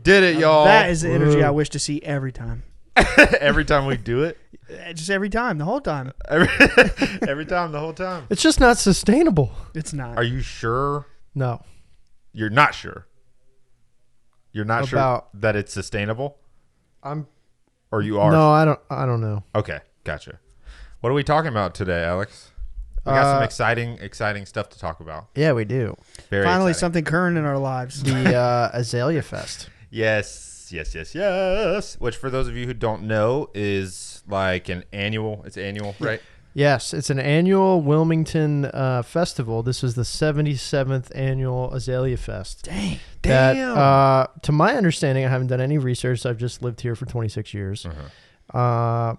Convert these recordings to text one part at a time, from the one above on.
did it, y'all. That is the energy I wish to see every time. Every time we do it? Just every time, the whole time. Every time, the whole time. It's just not sustainable. It's not. Are you sure? No. You're not sure? You're not sure that it's sustainable? Or you are? No, I don't know. Okay, gotcha. What are we talking about today, Alex? We got some exciting stuff to talk about. Yeah, we do. Very Finally, exciting. something current in our lives. The Azalea Fest. Yes. Which, for those of you who don't know, is like an annual. It's annual, right? Yes, it's an annual Wilmington festival. This was the 77th annual Azalea Fest. Damn. That, to my understanding, I haven't done any research. I've just lived here for 26 years.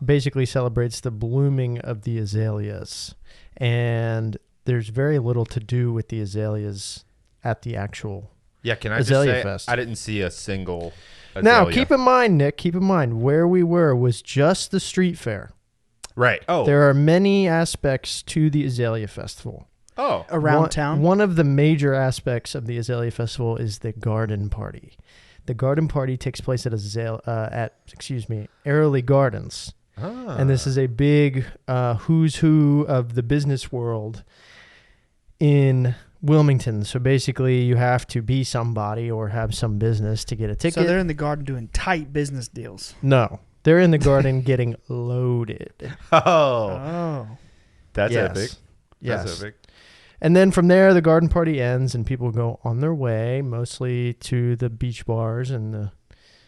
Basically celebrates the blooming of the azaleas. And there's very little to do with the azaleas at the actual Can I Azalea just say, Fest. I didn't see a single azalea. Now, keep in mind, Nick, where we were was just the street fair. Right. Oh. There are many aspects to the Azalea Festival. Oh. Around town? One of the major aspects of the Azalea Festival is the garden party. The garden party takes place at Airlie Gardens. And this is a big who's who of the business world in Wilmington. So basically, you have to be somebody or have some business to get a ticket. So they're in the garden doing tight business deals. No, they're in the garden getting loaded. Oh. That's Yes. epic. Yes. That's epic. And then from there, the garden party ends and people go on their way, mostly to the beach bars and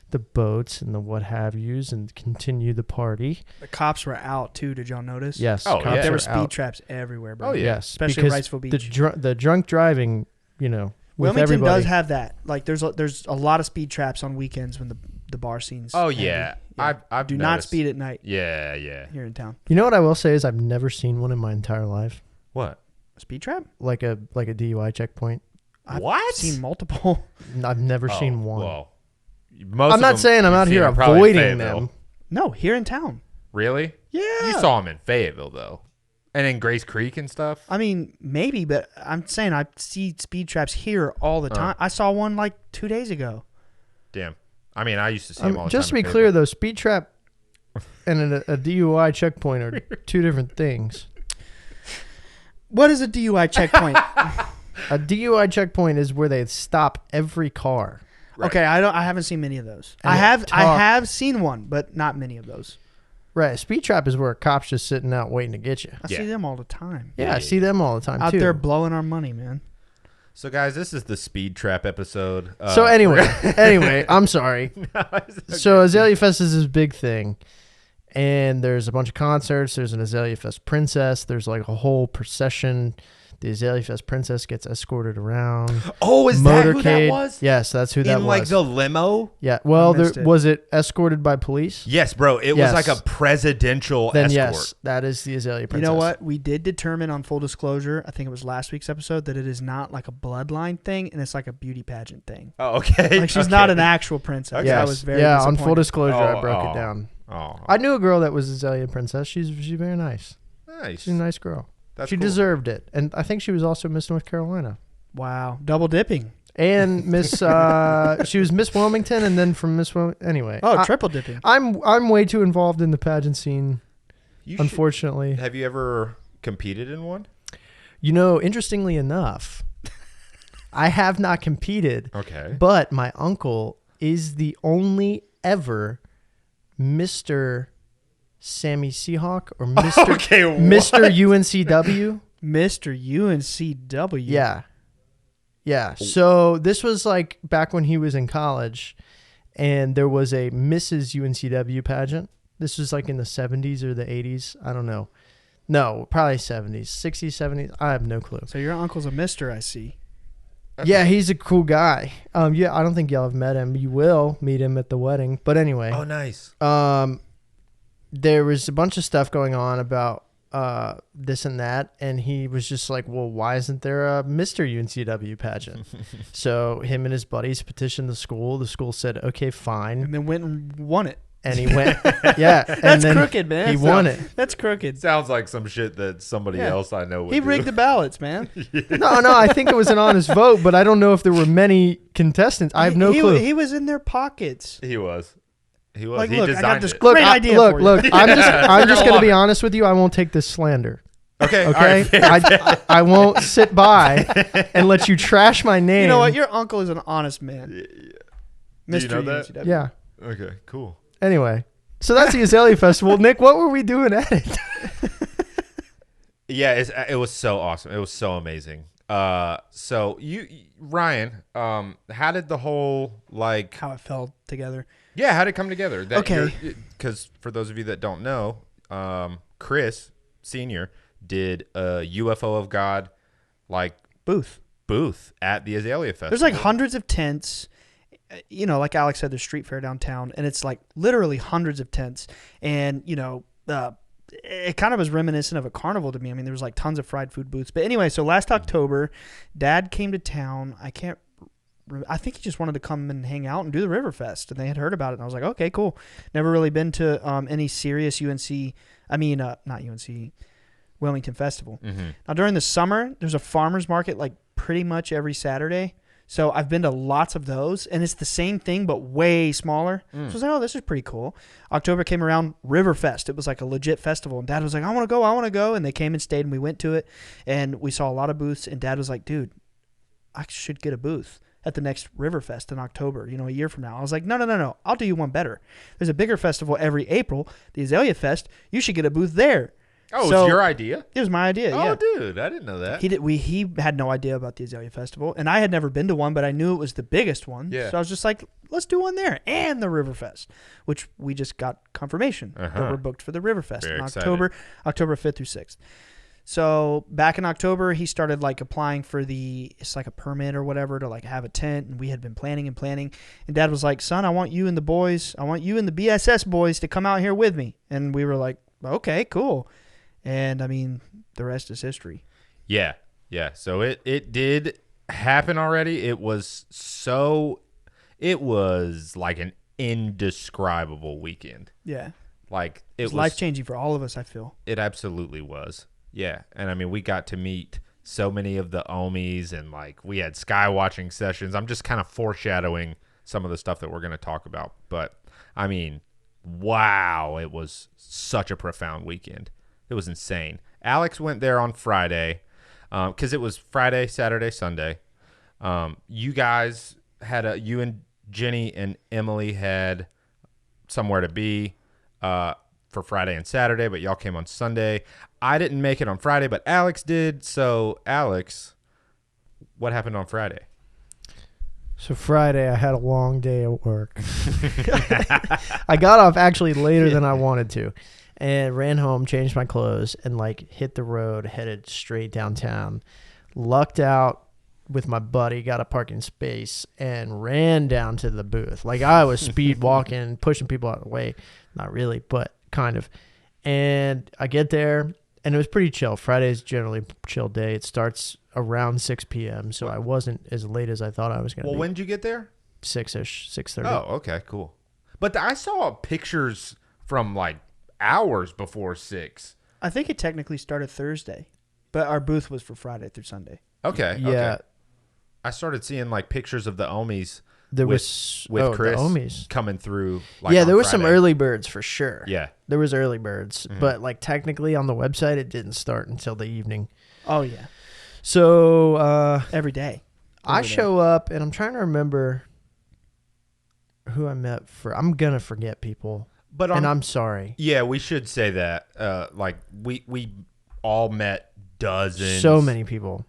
the boats and the what have yous, and continue the party. The cops were out too. Did y'all notice? Yes. Oh, yeah. There were are speed out. traps everywhere, bro. Oh, yeah. Yes. Especially because Riceville Beach. The drunk driving, with Wilmington everybody. does have that. Like, there's a lot of speed traps on weekends when the bar scene's Oh, heavy. yeah. I've Do not noticed. speed at night Yeah. here in town. You know what I will say is I've never seen one in my entire life, What? A speed trap? like a DUI checkpoint. I've What? seen multiple. I've never seen one. Well, most I'm of not them saying I'm you've out seen here are probably in avoiding Fayetteville. them. No, here in town. Really? Yeah. You saw them in Fayetteville, though. And in Grace Creek and stuff? I mean, maybe, but I'm saying I see speed traps here all the time. I saw one like 2 days ago. Damn. I mean, I used to see them all the time. Just to be clear, though, speed trap and a DUI checkpoint are two different things. What is a DUI checkpoint? A DUI checkpoint is where they stop every car. Right. Okay, I haven't seen many of those. And I they have seen one, but not many of those. Right. A speed trap is where a cop's just sitting out waiting to get you. I see them all the time. Yeah, I see them all the time, Out too. there blowing our money, man. So, guys, this is the speed trap episode. So anyway, I'm sorry. So Azalea Fest is this big thing, and there's a bunch of concerts. There's an Azalea Fest princess. There's like a whole procession. The Azalea Fest princess gets escorted around. Oh, is that who that Motorcade. was? Yes, that's who that In, was. like, the limo? Yeah. Well, missed it. was it escorted by police? Yes, bro. It Yes. was like a presidential Then escort. yes, that is the Azalea princess. You know what? We did determine on full disclosure, I think it was last week's episode, that it is not like a bloodline thing, and it's like a beauty pageant thing. Oh, okay. Like, she's not an actual princess. Okay. Yes. I was very on disappointed. full disclosure, I Oh, broke oh. it down. Oh, I knew a girl that was Azalea princess. She's very nice. nice. She's a nice girl. That's She cool. deserved it, and I think she was also Miss North Carolina. Wow. Double dipping. And Miss, she was Miss Wilmington, and then from Miss Wilmington. Anyway, Oh, triple dipping. I'm way too involved in the pageant scene, You should- unfortunately. Have you ever competed in one? You know, interestingly enough, I have not competed, Okay. but my uncle is the only ever Mr. Sammy Seahawk or Mr. Okay, what? Mr. UNCW. Mr. UNCW. Yeah. Yeah. So this was like back when he was in college, and there was a Mrs. UNCW pageant. This was like in the 70s or the 80s. I don't know. No, probably 70s, 60s, 70s. I have no clue. So your uncle's a mister, I see. Yeah, he's a cool guy. Yeah, I don't think y'all have met him. You will meet him at the wedding. But anyway, Oh, nice. there was a bunch of stuff going on about this and that, and he was just like, well, why isn't there a Mr. UNCW pageant? So him and his buddies petitioned the school. The school said, okay, fine. And then went and won it. And he went, yeah. And That's then crooked, man. He won it. That's crooked. Sounds like some shit that somebody Yeah. else I know would He do. rigged the ballots, man. No, I think it was an honest vote, but I don't know if there were many contestants. I have no clue. He was in their pockets. He was. Like, He look, designed I got this it. great idea for you. Look, I'm just going to be honest with you. I won't take this slander. Okay. Okay. Right. I won't sit by and let you trash my name. You know what? Your uncle is an honest man. Do you know that? UNCW. Yeah. Okay. Cool. Anyway, so that's the Azalea Festival. Nick, what were we doing at it? Yeah, it was so awesome. It was so amazing. So Ryan, how did the whole how it fell together? Yeah, how did it come together? Okay. Because for those of you that don't know, Chris Sr. did a UFO of God booth at the Azalea Festival. There's like hundreds of tents. Like Alex said, there's street fair downtown, and it's like literally hundreds of tents. And it kind of was reminiscent of a carnival to me. I mean, there was like tons of fried food booths. But anyway, so last October, Dad came to town. I think he just wanted to come and hang out and do the River Fest, and they had heard about it. And I was like, okay, cool. Never really been to any serious not UNC, Wilmington Festival. Mm-hmm. Now, during the summer, there's a farmer's market like pretty much every Saturday. So I've been to lots of those, and it's the same thing, but way smaller. So I was like, oh, this is pretty cool. October came around, Riverfest. It was like a legit festival, and Dad was like, I want to go. And they came and stayed, and we went to it, and we saw a lot of booths, and Dad was like, dude, I should get a booth at the next Riverfest in October, a year from now. I was like, no. I'll do you one better. There's a bigger festival every April, the Azalea Fest. You should get a booth there. Oh, so, it was your idea? It was my idea, yeah. Oh, dude, I didn't know that. He had no idea about the Azalea Festival, and I had never been to one, but I knew it was the biggest one. Yeah. So I was just like, let's do one there, and the Riverfest, which we just got confirmation that we're booked for the Riverfest in October 5th through 6th. So back in October, he started like applying for it's like a permit or whatever to like have a tent, and we had been planning. And Dad was like, son, I want you and the BSS boys to come out here with me. And we were like, okay, cool. And I mean, the rest is history. Yeah. So it did happen already. It was like an indescribable weekend. Yeah. Like it was life-changing for all of us, I feel. It absolutely was. Yeah. And I mean, we got to meet so many of the Ohmies, and like we had sky watching sessions. I'm just kind of foreshadowing some of the stuff that we're going to talk about. But I mean, wow, it was such a profound weekend. It was insane. Alex went there on Friday because it was Friday, Saturday, Sunday. You guys you and Jenny and Emily had somewhere to be for Friday and Saturday, but y'all came on Sunday. I didn't make it on Friday, but Alex did. So, Alex, what happened on Friday? So Friday, I had a long day at work. I got off actually later than I wanted to. And ran home, changed my clothes, and like hit the road, headed straight downtown. Lucked out with my buddy, got a parking space, and ran down to the booth. Like I was speed walking, pushing people out of the way. Not really, but kind of. And I get there, and it was pretty chill. Friday's generally a chill day. It starts around 6 p.m., so I wasn't as late as I thought I was going to be. Well, when did you get there? 6-ish, 6:30. Oh, okay, cool. But I saw pictures from like hours before 6. I think it technically started Thursday, but our booth was for Friday through Sunday. Okay. Yeah. Okay. I started seeing like pictures of the Ohmies with Chris the Ohmies coming through. Like, yeah, there was Friday. some early birds for sure. Yeah. There was early birds, but like technically on the website, it didn't start until the evening. Oh, yeah. So every day. I show up, and I'm trying to remember who I met I'm going to forget people. And I'm sorry. Yeah, we should say that. Like we all met dozens. So many people.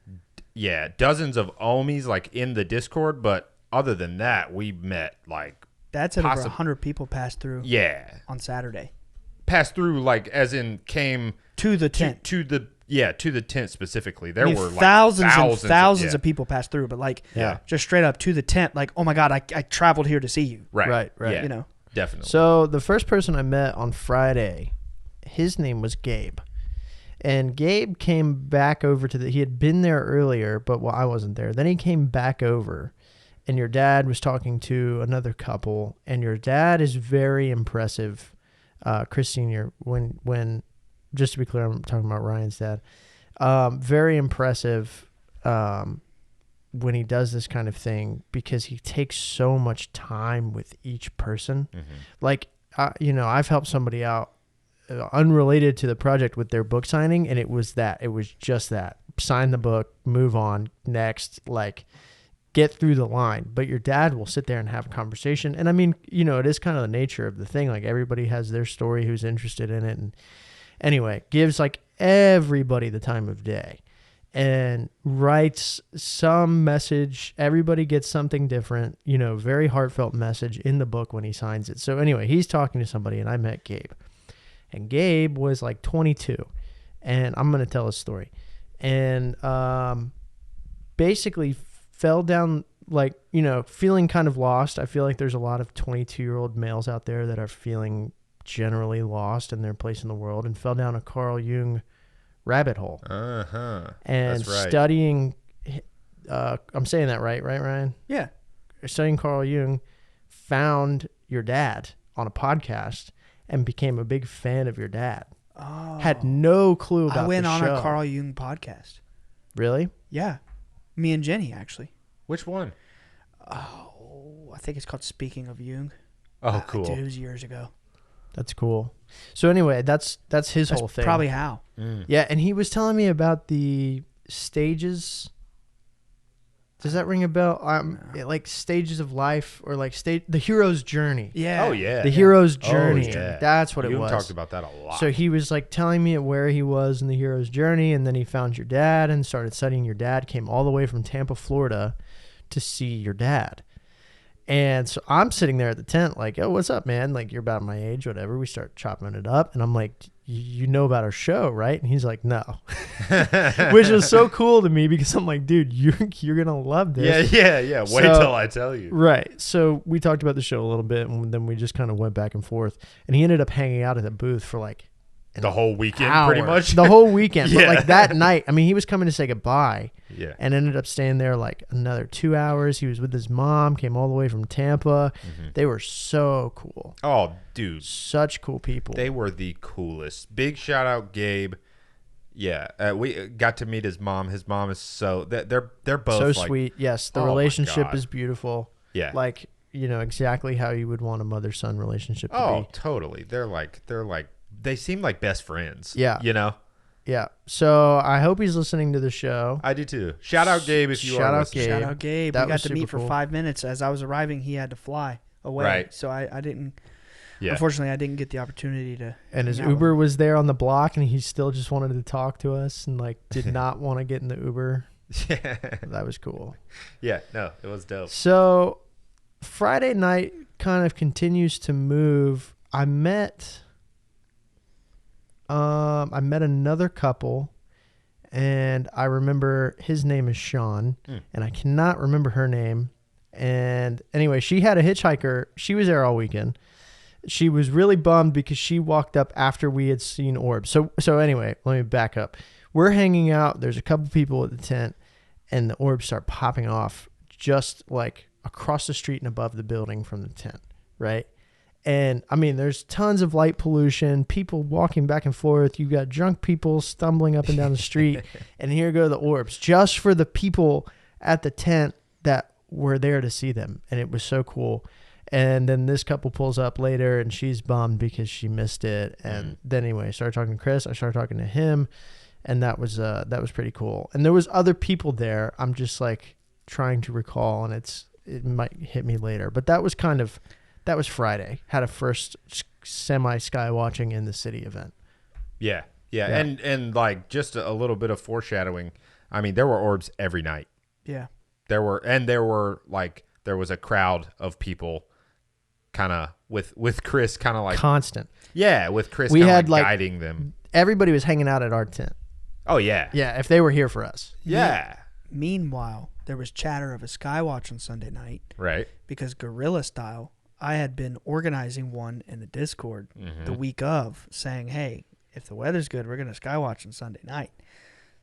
Yeah, dozens of Ohmies like in the Discord, but other than that, we met like Dad said over 100 people passed through. Yeah. On Saturday. Passed through like as in came to the tent. To the tent specifically. There were like thousands of people passed through, but like just straight up to the tent, like, oh my God, I traveled here to see you. Right. Yeah, definitely. So the first person I met on Friday, his name was Gabe. And Gabe came back over he had been there earlier, but I wasn't there. Then he came back over, and your dad was talking to another couple, and your dad is very impressive, Chris Sr., when just to be clear, I'm talking about Ryan's dad, very impressive when he does this kind of thing because he takes so much time with each person. Like, I've helped somebody out unrelated to the project with their book signing, and it was just that. Sign the book, move on, next, like, get through the line. But your dad will sit there and have a conversation. And I mean, it is kind of the nature of the thing. Like, everybody has their story who's interested in it. And anyway, gives like everybody the time of day and writes some message. Everybody gets something different, very heartfelt message in the book when he signs it. So anyway, he's talking to somebody, and I met Gabe. And Gabe was like 22. And I'm going to tell his story. And basically fell down, like, feeling kind of lost. I feel like there's a lot of 22-year-old males out there that are feeling generally lost in their place in the world, and fell down a Carl Jung rabbit hole. And That's right. Studying, I'm saying that right, Ryan? Yeah. Studying Carl Jung, found your dad on a podcast and became a big fan of your dad. Oh. Had no clue about the show. I went on a Carl Jung podcast. Really? Yeah. Me and Jenny, actually. Which one? Oh, I think it's called Speaking of Jung. Oh, cool. Dude, it was years ago. That's cool. So anyway, that's his whole thing. Probably how. Yeah, and he was telling me about the stages. Does that ring a bell? Like stages of life, or like the hero's journey. Yeah. Oh, yeah. The hero's journey. Oh, yeah. That's what it You was. talked about that a lot. So he was like telling me where he was in the hero's journey, and then he found your dad and started studying your dad, came all the way from Tampa, Florida to see your dad. And so I'm sitting there at the tent like, oh, what's up, man? Like, you're about my age, whatever. We start chopping it up. And I'm like, you know about our show, right? And he's like, no. Which was so cool to me because I'm like, dude, you're going to love this. Yeah. Wait till I tell you. Right. So we talked about the show a little bit, and then we just kind of went back and forth. And he ended up hanging out at the booth for like The whole weekend, hour. pretty much. The whole weekend. Yeah. But like that night, I mean, he was coming to say goodbye. Yeah. And ended up staying there like another 2 hours. He was with his mom, came all the way from Tampa. They were so cool. Oh, dude. Such cool people. They were the coolest. Big shout out, Gabe. Yeah. We got to meet his mom. His mom is they're both so like, sweet. Yes. The oh my relationship God. is beautiful. Yeah. Like, exactly how you would want a mother-son relationship to Oh, be. totally. They're like they seem like best friends. Yeah. Yeah. So I hope he's listening to the show. I do too. Shout out Gabe if you Shout are out listening. Gabe. Shout out Gabe. That We got was to meet super for cool. 5 minutes. As I was arriving, he had to fly away. Right. So I didn't. Yeah. Unfortunately, I didn't get the opportunity to. And his hang out with Uber him. was there on the block, and he still just wanted to talk to us and like did not want to get in the Uber. That was cool. Yeah. No, it was dope. So Friday night kind of continues to move. I met another couple, and I remember his name is Sean, and I cannot remember her name. And anyway, she had a hitchhiker. She was there all weekend. She was really bummed because she walked up after we had seen orbs. So anyway, let me back up. We're hanging out. There's a couple people at the tent, and the orbs start popping off just like across the street and above the building from the tent, right? And I mean, there's tons of light pollution, people walking back and forth. You've got drunk people stumbling up and down the street, and here go the orbs just for the people at the tent that were there to see them. And it was so cool. And then this couple pulls up later, and she's bummed because she missed it. And then anyway, I started talking to Chris. I started talking to him, and that was pretty cool. And there was other people there. I'm just like trying to recall, and it might hit me later. But that was Friday. Had a first semi sky watching in the city event. Yeah. And like just a little bit of foreshadowing. I mean, there were orbs every night. Yeah. There was a crowd of people kind of with Chris kind of like Constant. Yeah, with Chris We kind had, of like, guiding them. Everybody was hanging out at our tent. Oh yeah. Yeah, if they were here for us. Yeah. Meanwhile, there was chatter of a skywatch on Sunday night Right. because guerrilla style, I had been organizing one in the Discord the week of, saying, hey, if the weather's good, we're going to skywatch on Sunday night.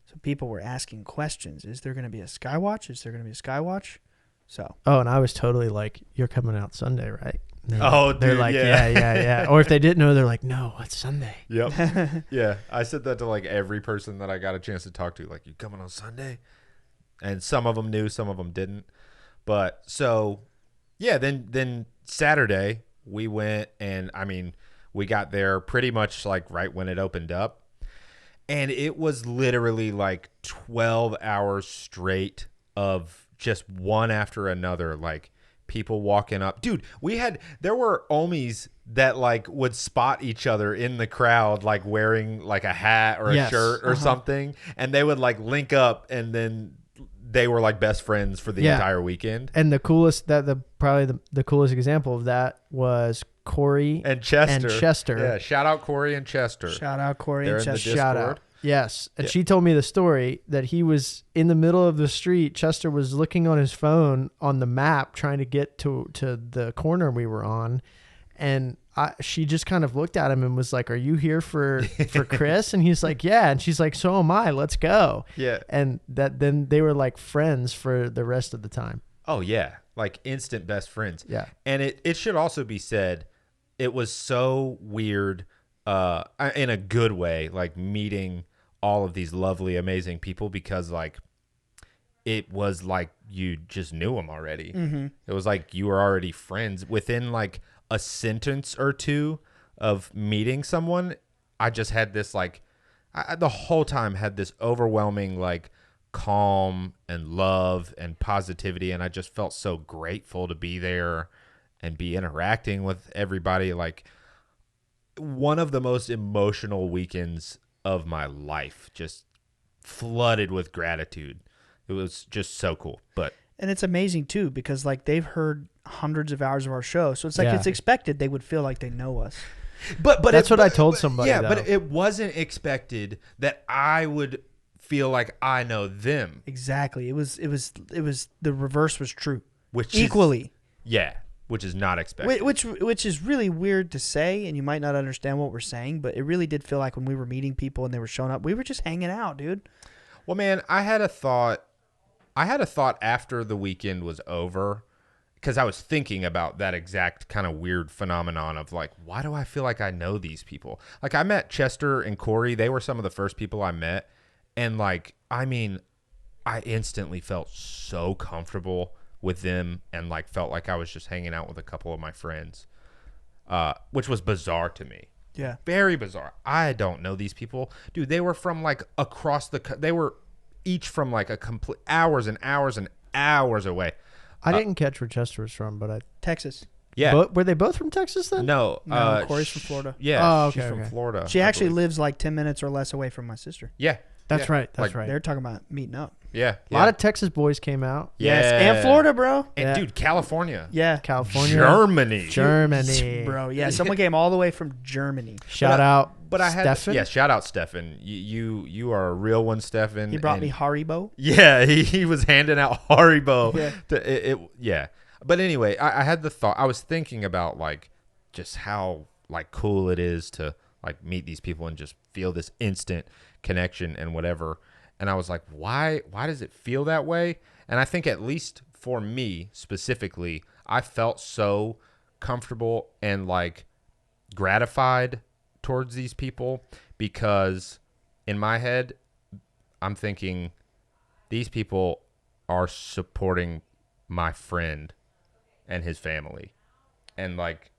So people were asking questions. Is there going to be a skywatch? Is there going to be a skywatch? So. Oh, and I was totally like, you're coming out Sunday, right? They're They're like, yeah. Or if they didn't know, they're like, no, it's Sunday. Yep. Yeah. I said that to like every person that I got a chance to talk to. Like, you coming on Sunday? and some of them knew, some of them didn't. But so, yeah, then Saturday we went, and I mean, we got there pretty much like right when it opened up, and it was literally like 12 hours straight of just one after another, like people walking up. Dude, there were Omies that like would spot each other in the crowd, like wearing like a hat or a shirt or something, and they would like link up, and then they were like best friends for the entire weekend. And the coolest probably the coolest example of that was Corey and Chester. Yeah, shout out Corey and Chester. Shout out Corey and Chester. Shout out. Yes. And she told me the story that he was in the middle of the street. Chester was looking on his phone on the map trying to get to the corner we were on. And she just kind of looked at him and was like, "Are you here for Chris?" And he's like, "Yeah." And she's like, "So am I. Let's go." Yeah. And then they were like friends for the rest of the time. Oh, yeah. Like instant best friends. Yeah. And it should also be said, it was so weird in a good way, like meeting all of these lovely, amazing people, because like it was like you just knew them already. Mm-hmm. It was like you were already friends within like a sentence or two of meeting someone. I just had this like, the whole time had this overwhelming like calm and love and positivity, and I just felt so grateful to be there and be interacting with everybody. Like one of the most emotional weekends of my life, just flooded with gratitude. It was just so cool. And it's amazing too, because like they've heard hundreds of hours of our show, so it's like it's expected they would feel like they know us. But that's what I told somebody. Yeah, though. But it wasn't expected that I would feel like I know them. Exactly. It was the reverse was true. Which equally. Which is not expected. Which is really weird to say, and you might not understand what we're saying, but it really did feel like when we were meeting people and they were showing up, we were just hanging out, dude. Well, man, I had a thought after the weekend was over, because I was thinking about that exact kind of weird phenomenon of like, why do I feel like I know these people? Like I met Chester and Corey. They were some of the first people I met. And like, I mean, I instantly felt so comfortable with them and like felt like I was just hanging out with a couple of my friends, which was bizarre to me. Yeah. Very bizarre. I don't know these people. Dude, they were from like across they were each from like a complete hours and hours and hours away. I didn't catch where Chester was from, but Texas. Yeah. Were they both from Texas then? No. Corey's from Florida. Yeah. Oh, okay, she's from Florida. She actually lives like 10 minutes or less away from my sister. Yeah. That's right. That's Like, right. They're talking about meeting up. Yeah. A lot of Texas boys came out. Yeah. Yes. And Florida, bro. And dude, California. Yeah. California. Germany. Bro, yeah. Someone came all the way from Germany. Shout out Stefan. Stefan. Yeah, shout out Stefan. You are a real one, Stefan. He brought me Haribo. Yeah, he was handing out Haribo. Yeah. Yeah. But anyway, I had the thought. I was thinking about like just how like cool it is to like meet these people and just feel this instant connection and whatever. And I was like, why does it feel that way? And I think at least for me specifically, I felt so comfortable and like gratified towards these people because in my head, I'm thinking these people are supporting my friend and his family. And like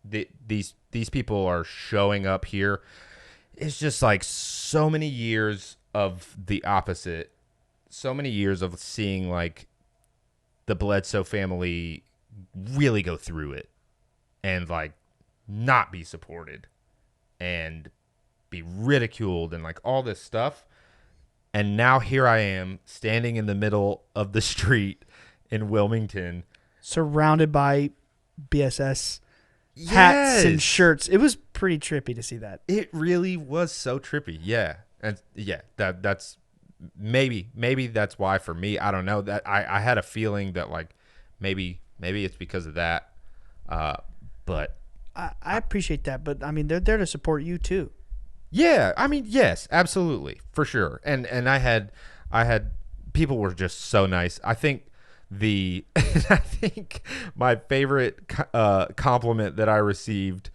these people are showing up here. It's just like so many years of the opposite, so many years of seeing like the Bledsoe family really go through it and like not be supported and be ridiculed and like all this stuff. And now here I am standing in the middle of the street in Wilmington, surrounded by BSS hats and shirts. It was pretty trippy to see that. It really was so trippy. Yeah. And yeah, that's maybe that's why for me, I don't know, that I had a feeling that like maybe it's because of that. But I appreciate that, but I mean they're there to support you too. Yeah, I mean, yes, absolutely, for sure. And I had people were just so nice. I think I think my favorite compliment that I received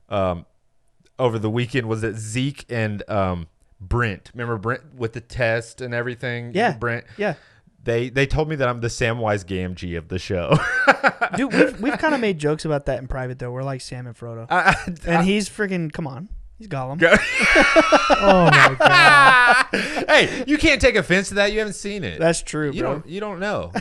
over the weekend was that Zeke and Brent. Remember Brent with the test and everything? Yeah. Brent. Yeah. They told me that I'm the Samwise Gamgee of the show. Dude, we've kind of made jokes about that in private though. We're like Sam and Frodo, and he's freaking come on, he's Gollum. Oh my god! Hey, you can't take offense to that. You haven't seen it. That's true, bro. You don't know.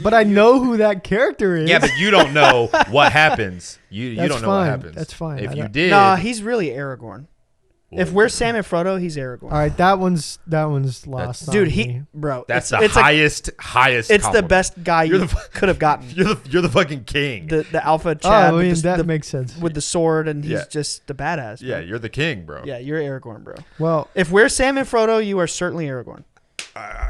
But I know who that character is. Yeah, but you don't know what happens. You don't know what happens. That's fine. If you did, Nah, he's really Aragorn. If we're Sam and Frodo, he's Aragorn. All right, that one's lost. Dude, on me. bro. that's it's the highest. It's the compliment. best guy you could have gotten. You're the fucking king. The alpha Chad. Oh, I mean, with that makes sense. with the sword, and he's Yeah. just the badass. Yeah, bro. you're the king, bro. Yeah, you're Aragorn, bro. Well, If we're Sam and Frodo, you are certainly Aragorn.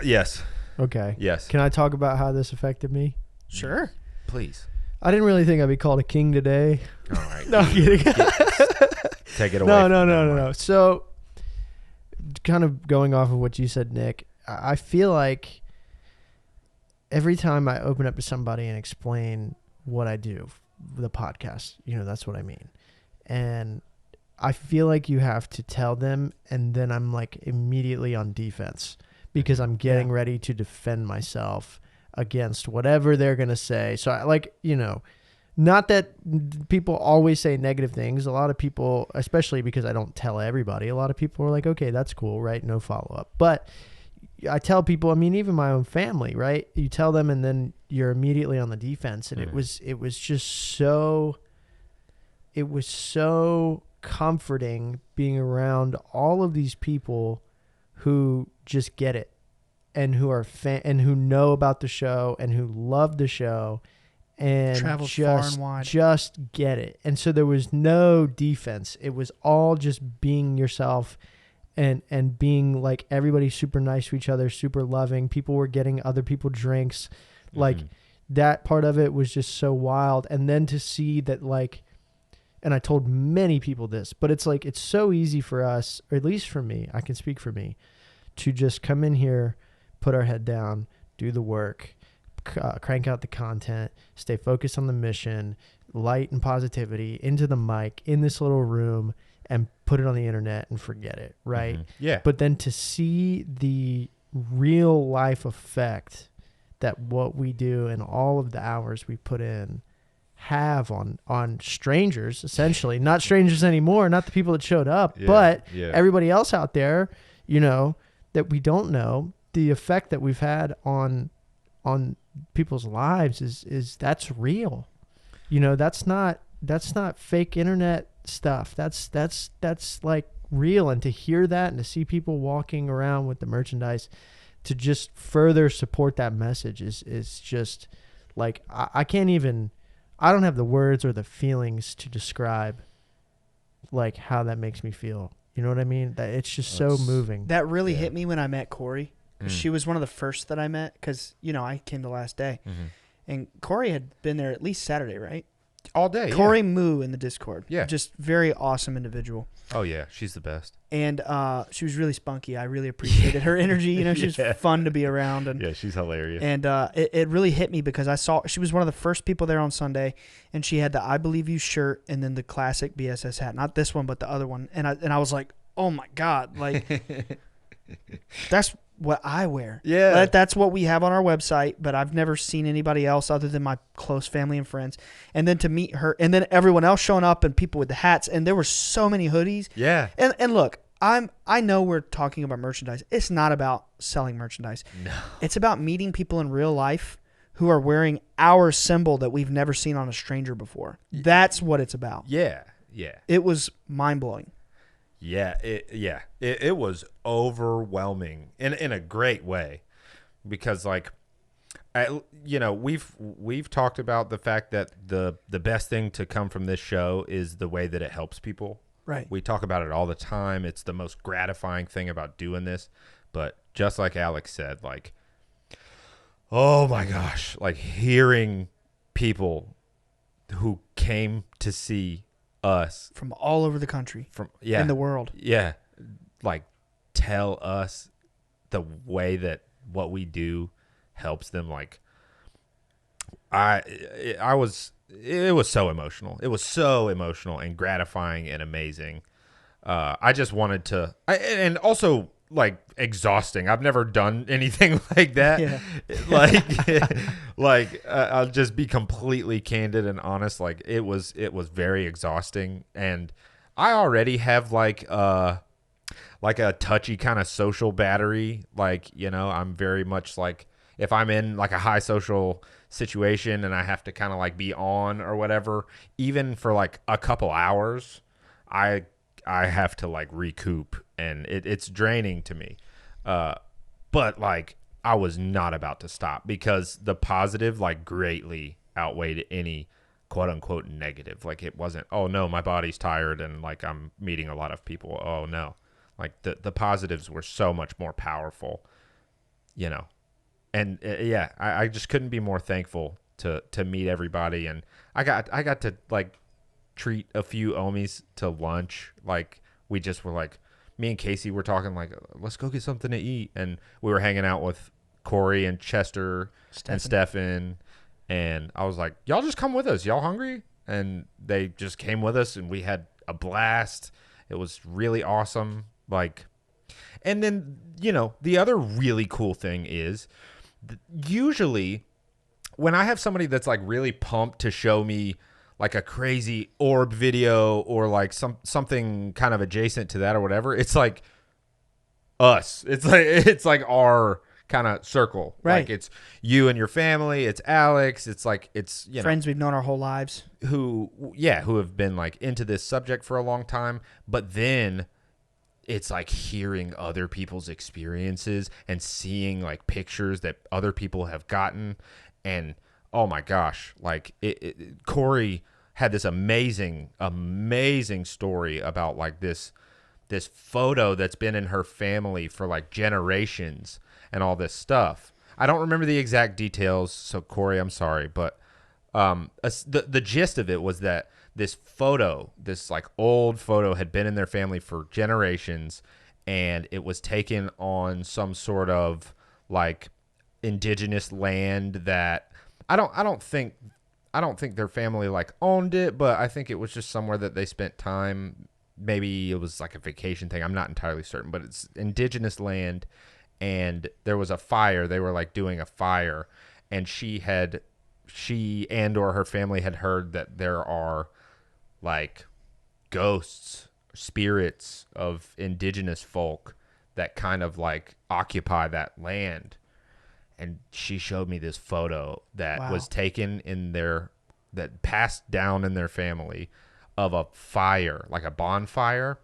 Yes. okay. Yes. Can I talk about how this affected me? Sure. Please. I didn't really think I'd be called a king today. All right. No, I'm kidding. Take it away. No. So, kind of going off of what you said, Nick, I feel like every time I open up to somebody and explain what I do, the podcast, that's what I mean. And I feel like you have to tell them, and then I'm like immediately on defense because I'm getting ready to defend myself against whatever they're going to say. So I not that people always say negative things. A lot of people, especially because I don't tell everybody, a lot of people are like, okay, that's cool, right? No follow-up. But I tell people, I mean, even my own family, right? You tell them and then you're immediately on the defense. And it was just so comforting being around all of these people who just get it and who are and who know about the show and who love the show and Traveled far and wide. just get it. And so there was no defense. It was all just being yourself and being like everybody super nice to each other, super loving. People were getting other people drinks. Like that part of it was just so wild. And then to see that, like, and I told many people this, but it's like, it's so easy for us, or at least for me, I can speak for me, to just come in here, put our head down, do the work, crank out the content, stay focused on the mission, light and positivity into the mic in this little room and put it on the internet and forget it. Right. Yeah. But then to see the real life effect that what we do and all of the hours we put in have on strangers, essentially, not strangers anymore, not the people that showed up, but everybody else out there, that we don't know, the effect that we've had on people's lives is that's real. That's not fake internet stuff. That's like real. And to hear that and to see people walking around with the merchandise to just further support that message is just like, I don't have the words or the feelings to describe like how that makes me feel. You know what I mean? That it's just so moving. That really hit me when I met Corey. She was one of the first that I met because, I came the last day. And Corey had been there at least Saturday, right? All day. Corey Moo in the Discord. Yeah. Just very awesome individual. Oh, yeah. She's the best. And she was really spunky. I really appreciated her energy. She was fun to be around. And, yeah, she's hilarious. And it really hit me because I saw she was one of the first people there on Sunday, and she had the I Believe You shirt and then the classic BSS hat. Not this one, but the other one. And I was like, oh, my God. Like, that's what I wear. Yeah. That's what we have on our website, but I've never seen anybody else other than my close family and friends. And then to meet her, and then everyone else showing up and people with the hats, and there were so many hoodies. Yeah. And look, I know we're talking about merchandise. It's not about selling merchandise. No. It's about meeting people in real life who are wearing our symbol that we've never seen on a stranger before. That's what it's about. Yeah. Yeah. It was mind-blowing. Yeah, it was overwhelming in a great way, because like, we've talked about the fact that the best thing to come from this show is the way that it helps people. Right. We talk about it all the time. It's the most gratifying thing about doing this. But just like Alex said, like, oh my gosh, like hearing people who came to see us from all over the country, in the world, like tell us the way that what we do helps them. Like, it was so emotional. It was so emotional and gratifying and amazing. I just wanted to, and also like exhausting. I've never done anything like that. Yeah. I'll just be completely candid and honest. Like it was very exhausting, and I already have like a touchy kind of social battery. Like, you know, I'm very much like, if I'm in like a high social situation and I have to kind of like be on or whatever, even for like a couple hours, I have to like recoup, and it's draining to me. But like I was not about to stop, because the positive like greatly outweighed any quote unquote negative. Like it wasn't, oh no, my body's tired and like I'm meeting a lot of people. Oh no. Like the positives were so much more powerful, you know. And yeah, I just couldn't be more thankful to meet everybody. And I got to like treat a few Omies to lunch. Like we just were like, me and Casey were talking like, let's go get something to eat. And we were hanging out with Corey and Chester and Stefan. And I was like, y'all just come with us. Y'all hungry? And they just came with us, and we had a blast. It was really awesome. Like, and then, you know, the other really cool thing is usually when I have somebody that's like really pumped to show me like a crazy orb video or like something kind of adjacent to that or whatever, it's like us. It's like our kind of circle. Right. Like it's you and your family. It's Alex. It's like, it's, you know, friends we've known our whole lives who have been like into this subject for a long time. But then it's like hearing other people's experiences and seeing like pictures that other people have gotten. And oh my gosh, like Corey had this amazing story about like this photo that's been in her family for like generations and all this stuff. I don't remember the exact details, so Corey, I'm sorry, but the gist of it was that this photo, this like old photo, had been in their family for generations, and it was taken on some sort of like indigenous land that I don't think their family like owned it, but I think it was just somewhere that they spent time. Maybe it was like a vacation thing. I'm not entirely certain, but it's indigenous land, and there was a fire. They were like doing a fire, and she and or her family had heard that there are like ghosts, spirits of indigenous folk that kind of like occupy that land. And she showed me this photo that was taken that passed down in their family, of a fire, like a bonfire.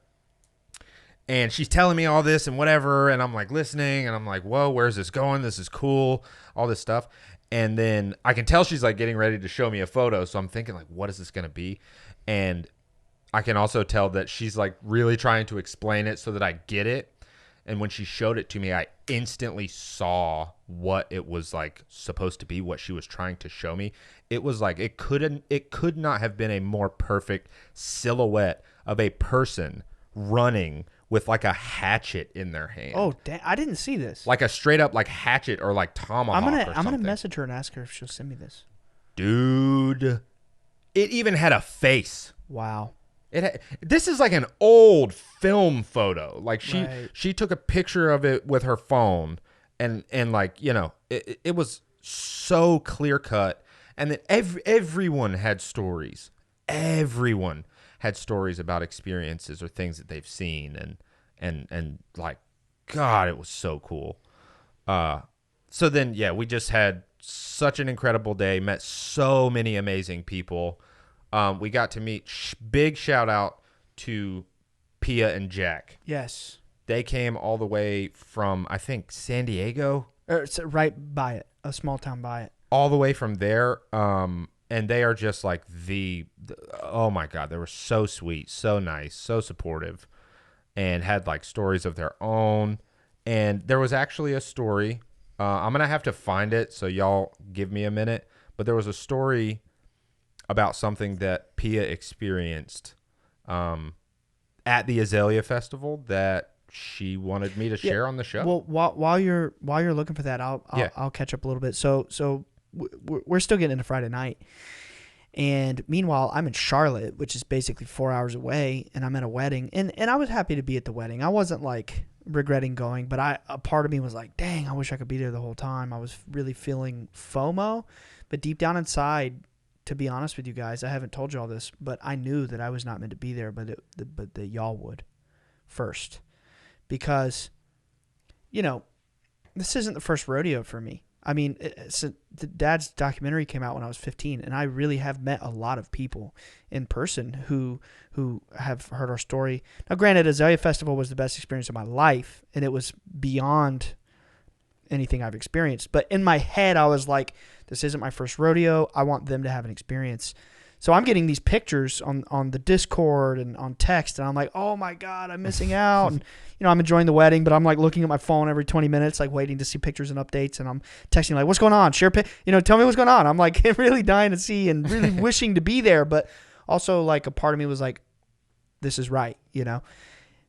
And she's telling me all this and whatever, and I'm like listening, and I'm like, whoa, where's this going? This is cool, all this stuff. And then I can tell she's like getting ready to show me a photo, so I'm thinking like, what is this going to be? And I can also tell that she's like really trying to explain it so that I get it. And when she showed it to me, I instantly saw what it was like supposed to be, what she was trying to show me. It was like it could not have been a more perfect silhouette of a person running with like a hatchet in their hand. Oh, damn, I didn't see this. Like a straight up like hatchet or like tomahawk. I'm gonna message her and ask her if she'll send me this. Dude, it even had a face. Wow. This is like an old film photo. Like Right. she took a picture of it with her phone, and like, you know, it was so clear cut. And then everyone had stories. Everyone had stories about experiences or things that they've seen, and like, God, it was so cool. So then, yeah, we just had such an incredible day, met so many amazing people. We got to meet, big shout out to Pia and Jack. Yes. They came all the way from, I think, San Diego. It's right by it, a small town by it. All the way from there. And they are just like oh my God, they were so sweet, so nice, so supportive, and had like stories of their own. And there was actually a story, I'm going to have to find it, so y'all give me a minute. But there was a story about something that Pia experienced at the Azalea Festival that she wanted me to share on the show. Well, while you're looking for that, I'll catch up a little bit. So we're still getting into Friday night, and meanwhile I'm in Charlotte, which is basically 4 hours away, and I'm at a wedding, and I was happy to be at the wedding. I wasn't like regretting going, but a part of me was like, dang, I wish I could be there the whole time. I was really feeling FOMO, but deep down inside, to be honest with you guys, I haven't told you all this, but I knew that I was not meant to be there, but that y'all would first, because, you know, this isn't the first rodeo for me. I mean, the Dad's documentary came out when I was 15, and I really have met a lot of people in person who have heard our story. Now, granted, Azalea Festival was the best experience of my life, and it was beyond anything I've experienced. But in my head, I was like, this isn't my first rodeo. I want them to have an experience. So I'm getting these pictures on the Discord and on text, and I'm like, oh my God, I'm missing out. And, you know, I'm enjoying the wedding, but I'm like looking at my phone every 20 minutes, like waiting to see pictures and updates. And I'm texting like, what's going on? Share, tell me what's going on. I'm like really dying to see and really wishing to be there. But also like a part of me was like, this is right, you know?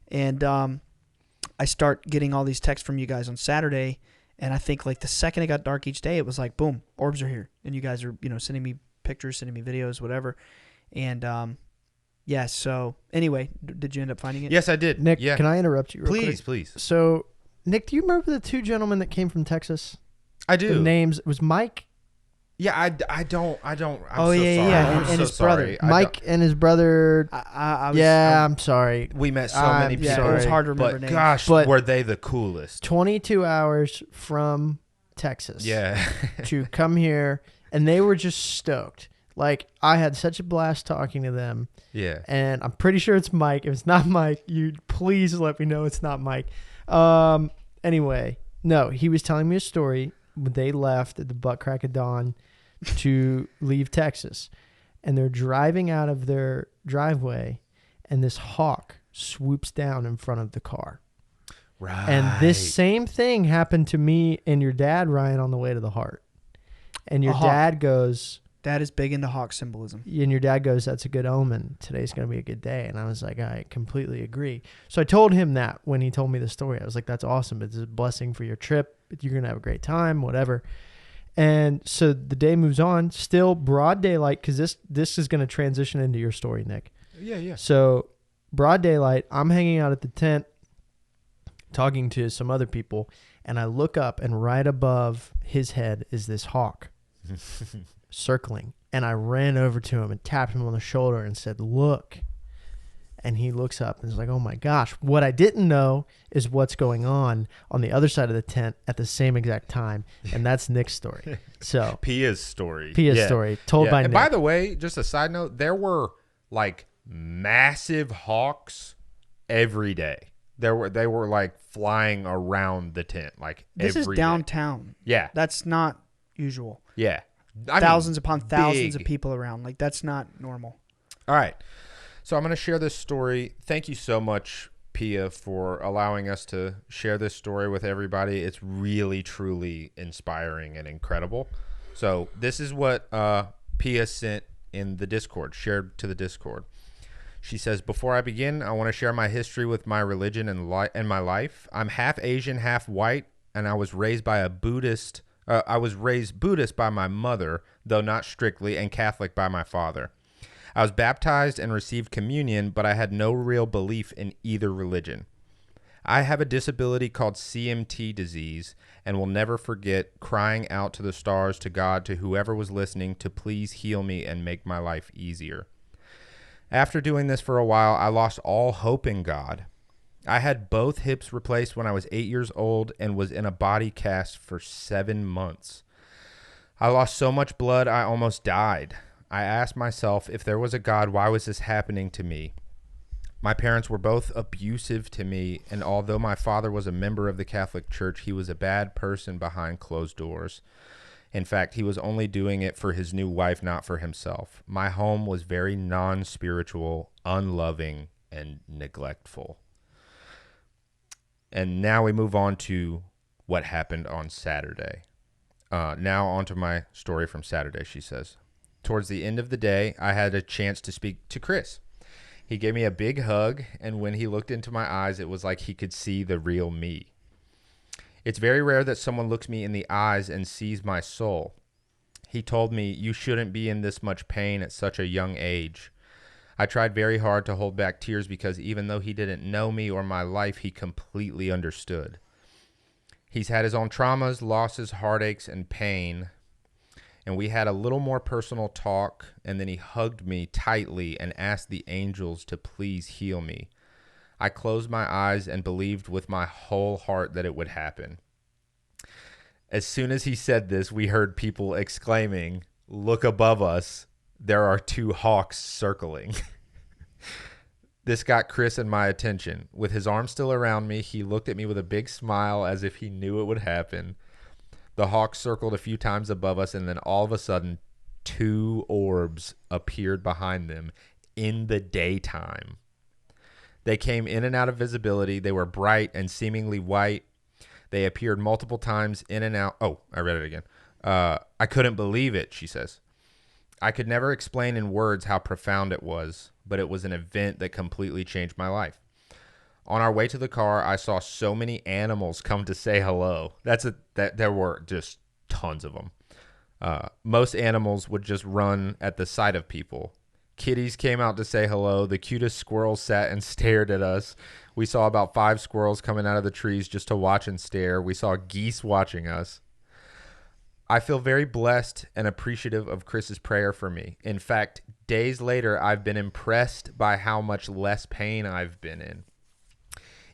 And I start getting all these texts from you guys on Saturday. And I think like the second it got dark each day, it was like, boom, orbs are here. And you guys are, you know, sending me pictures, sending me videos, whatever. And yeah, so anyway, did you end up finding it? Yes, I did. Nick, yeah. can I interrupt you real quick? Please. So, Nick, do you remember the two gentlemen that came from Texas? I do. The names, it was Mike? Yeah, I don't. I'm Oh, so yeah, sorry. yeah, I'm and so his sorry. brother. Mike and his brother. I'm sorry. We met so I'm many people. Yeah, it was hard to remember But names. gosh, But- were they the coolest? 22 hours from Texas. Yeah. To come here, and they were just stoked. Like, I had such a blast talking to them, Yeah. and I'm pretty sure it's Mike. If it's not Mike, you please let me know it's not Mike. Anyway, no, he was telling me a story when they left at the butt crack of dawn to leave Texas, and they're driving out of their driveway, and this hawk swoops down in front of the car. Right. And this same thing happened to me and your dad, Ryan, on the way to the Heart. And your A hawk. dad goes, Dad is big into hawk symbolism. and your dad goes, that's a good omen. Today's going to be a good day. And I was like, I completely agree. So I told him that when he told me the story. I was like, that's awesome. It's a blessing for your trip. You're going to have a great time, whatever. And so the day moves on, still broad daylight, because this is going to transition into your story, Nick. Yeah. So broad daylight, I'm hanging out at the tent, talking to some other people, and I look up, and right above his head is this hawk circling. And I ran over to him and tapped him on the shoulder and said, look. And he looks up and is like, oh my gosh. What I didn't know is what's going on the other side of the tent at the same exact time. And that's Nick's story. So Pia's story. story told by And Nick. by the way, just a side note, there were like massive hawks every day. They were like flying around the tent like This every is day. downtown. Yeah. That's not usual. Yeah. I mean, Thousands upon thousands of big. people around. Like, that's not normal. All right. So I'm going to share this story. Thank you so much, Pia, for allowing us to share this story with everybody. It's really, truly inspiring and incredible. So this is what Pia sent in the Discord, shared to the Discord. She says, before I begin, I want to share my history with my religion and my life. I'm half Asian, half white, and I was raised by a Buddhist. I was raised Buddhist by my mother, though not strictly, and Catholic by my father. I was baptized and received communion, but I had no real belief in either religion. I have a disability called CMT disease and will never forget crying out to the stars, to God, to whoever was listening, to please heal me and make my life easier. After doing this for a while, I lost all hope in God. I had both hips replaced when I was 8 years old and was in a body cast for 7 months. I lost so much blood, I almost died. I asked myself, if there was a God, why was this happening to me? My parents were both abusive to me, and although my father was a member of the Catholic Church, he was a bad person behind closed doors. In fact, he was only doing it for his new wife, not for himself. My home was very non-spiritual, unloving, and neglectful. And now we move on to what happened on Saturday. Now on to my story from Saturday, she says. Towards the end of the day, I had a chance to speak to Chris. He gave me a big hug, and when he looked into my eyes, it was like he could see the real me. It's very rare that someone looks me in the eyes and sees my soul. He told me, you shouldn't be in this much pain at such a young age. I tried very hard to hold back tears because even though he didn't know me or my life, he completely understood. He's had his own traumas, losses, heartaches, and pain. And we had a little more personal talk, and then he hugged me tightly and asked the angels to please heal me. I closed my eyes and believed with my whole heart that it would happen. As soon as he said this, we heard people exclaiming, "Look above us. There are two hawks circling." This got Chris and my attention. With his arm still around me, he looked at me with a big smile as if he knew it would happen. The hawks circled a few times above us, and then all of a sudden, two orbs appeared behind them in the daytime. They came in and out of visibility. They were bright and seemingly white. They appeared multiple times in and out. Oh, I read it again. I couldn't believe it, she says. I could never explain in words how profound it was, but it was an event that completely changed my life. On our way to the car, I saw so many animals come to say hello. There were just tons of them. Most animals would just run at the sight of people. Kitties came out to say hello. The cutest squirrels sat and stared at us. We saw about 5 squirrels coming out of the trees just to watch and stare. We saw geese watching us. I feel very blessed and appreciative of Chris's prayer for me. In fact, days later, I've been impressed by how much less pain I've been in.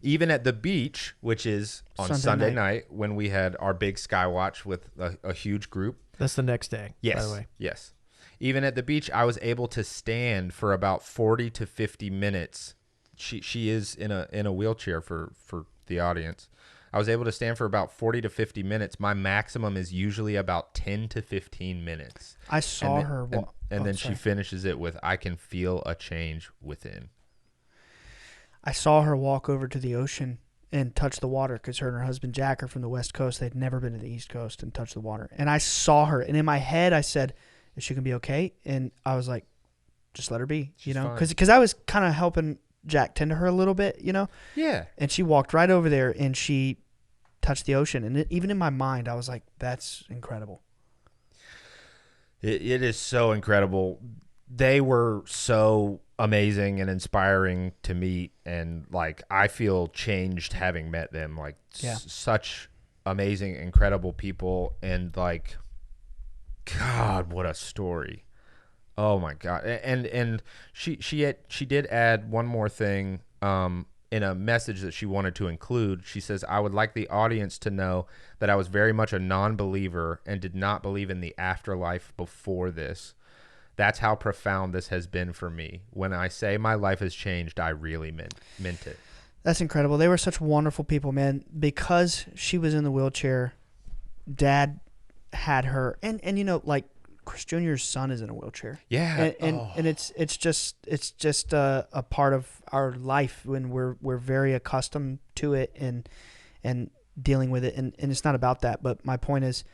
Even at the beach, which is on Sunday night when we had our big skywatch with a huge group. That's the next day, yes, by the way. Yes. Even at the beach, I was able to stand for about 40 to 50 minutes. She is in a wheelchair for the audience. I was able to stand for about 40 to 50 minutes. My maximum is usually about 10 to 15 minutes. I saw her. Then she finishes it with, "I can feel a change within." I saw her walk over to the ocean and touch the water because her and her husband Jack are from the West Coast. They'd never been to the East Coast and touched the water. And I saw her, and in my head I said, "Is she gonna be okay?" And I was like, "Just let her be," She's fine. because I was kind of helping Jack tend to her a little bit, Yeah. And she walked right over there and she touched the ocean, and even in my mind I was like, "That's incredible." It is so incredible. They were so amazing and inspiring to meet, and like I feel changed having met them. Like such amazing, incredible people, and like, God, what a story! Oh my God! And she did add one more thing in a message that she wanted to include. She says, "I would like the audience to know that I was very much a non-believer and did not believe in the afterlife before this. That's how profound this has been for me. When I say my life has changed, I really meant it." That's incredible. They were such wonderful people, man. Because she was in the wheelchair, Dad had her, and like Chris Jr.'s son is in a wheelchair. Yeah, and it's just a part of our life when we're very accustomed to it and dealing with it, and it's not about that. But my point is,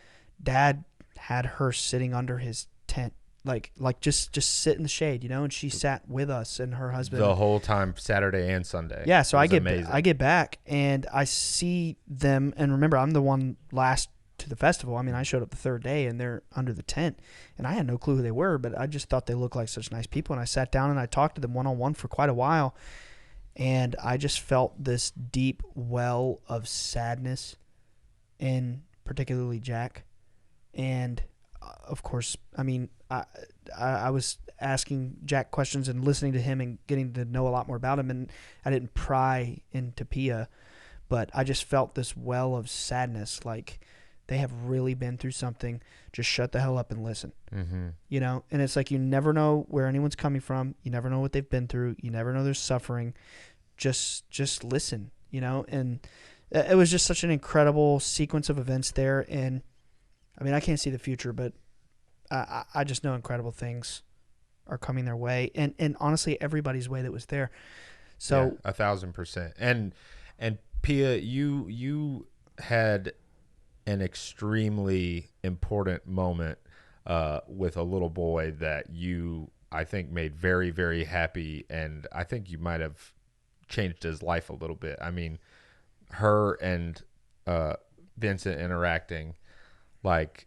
Dad had her sitting under his tent. Like just sit in the shade, and she sat with us and her husband the whole time, Saturday and Sunday. Yeah, so I get back and I see them, and remember, I'm the one last to the festival. I mean, I showed up the third day and they're under the tent, and I had no clue who they were, but I just thought they looked like such nice people, and I sat down and I talked to them one-on-one for quite a while, and I just felt this deep well of sadness, and particularly Jack, and of course, I mean, I was asking Jack questions and listening to him and getting to know a lot more about him, and I didn't pry into Pia, but I just felt this well of sadness, like they have really been through something. Just shut the hell up and listen. Mm-hmm. And it's like you never know where anyone's coming from. You never know what they've been through. You never know their suffering. Just listen, and it was just such an incredible sequence of events there, and I mean, I can't see the future, but I just know incredible things are coming their way, and honestly, everybody's way that was there. So 1,000%. And Pia, you had an extremely important moment with a little boy that you, I think, made very, very happy, and I think you might have changed his life a little bit. I mean, her and Vincent interacting, like,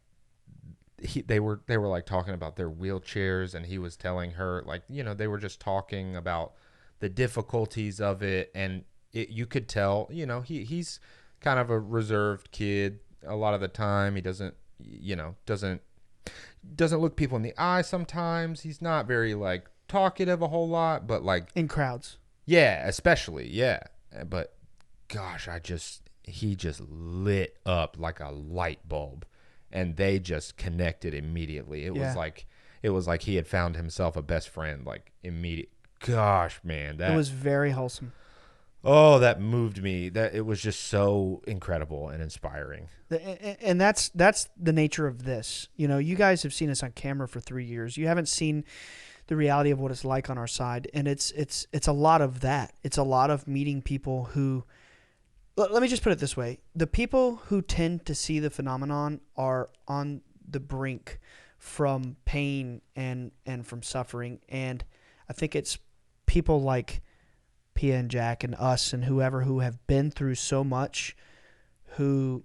they were like talking about their wheelchairs, and he was telling her, like, they were just talking about the difficulties of it, and you could tell, he's kind of a reserved kid a lot of the time. He doesn't look people in the eye sometimes. He's not very like talkative a whole lot, but like in crowds. Yeah, especially, yeah. But gosh, he just lit up like a light bulb, and they just connected immediately. It was like he had found himself a best friend, like immediate. Gosh, man, it was very wholesome. Oh, that moved me. That it was just so incredible and inspiring. And that's the nature of this. You guys have seen us on camera for 3 years. You haven't seen the reality of what it's like on our side, and it's a lot of that. It's a lot of meeting people who. Let me just put it this way: the people who tend to see the phenomenon are on the brink from pain and from suffering, and I think it's people like Pia and Jack and us and whoever who have been through so much, who,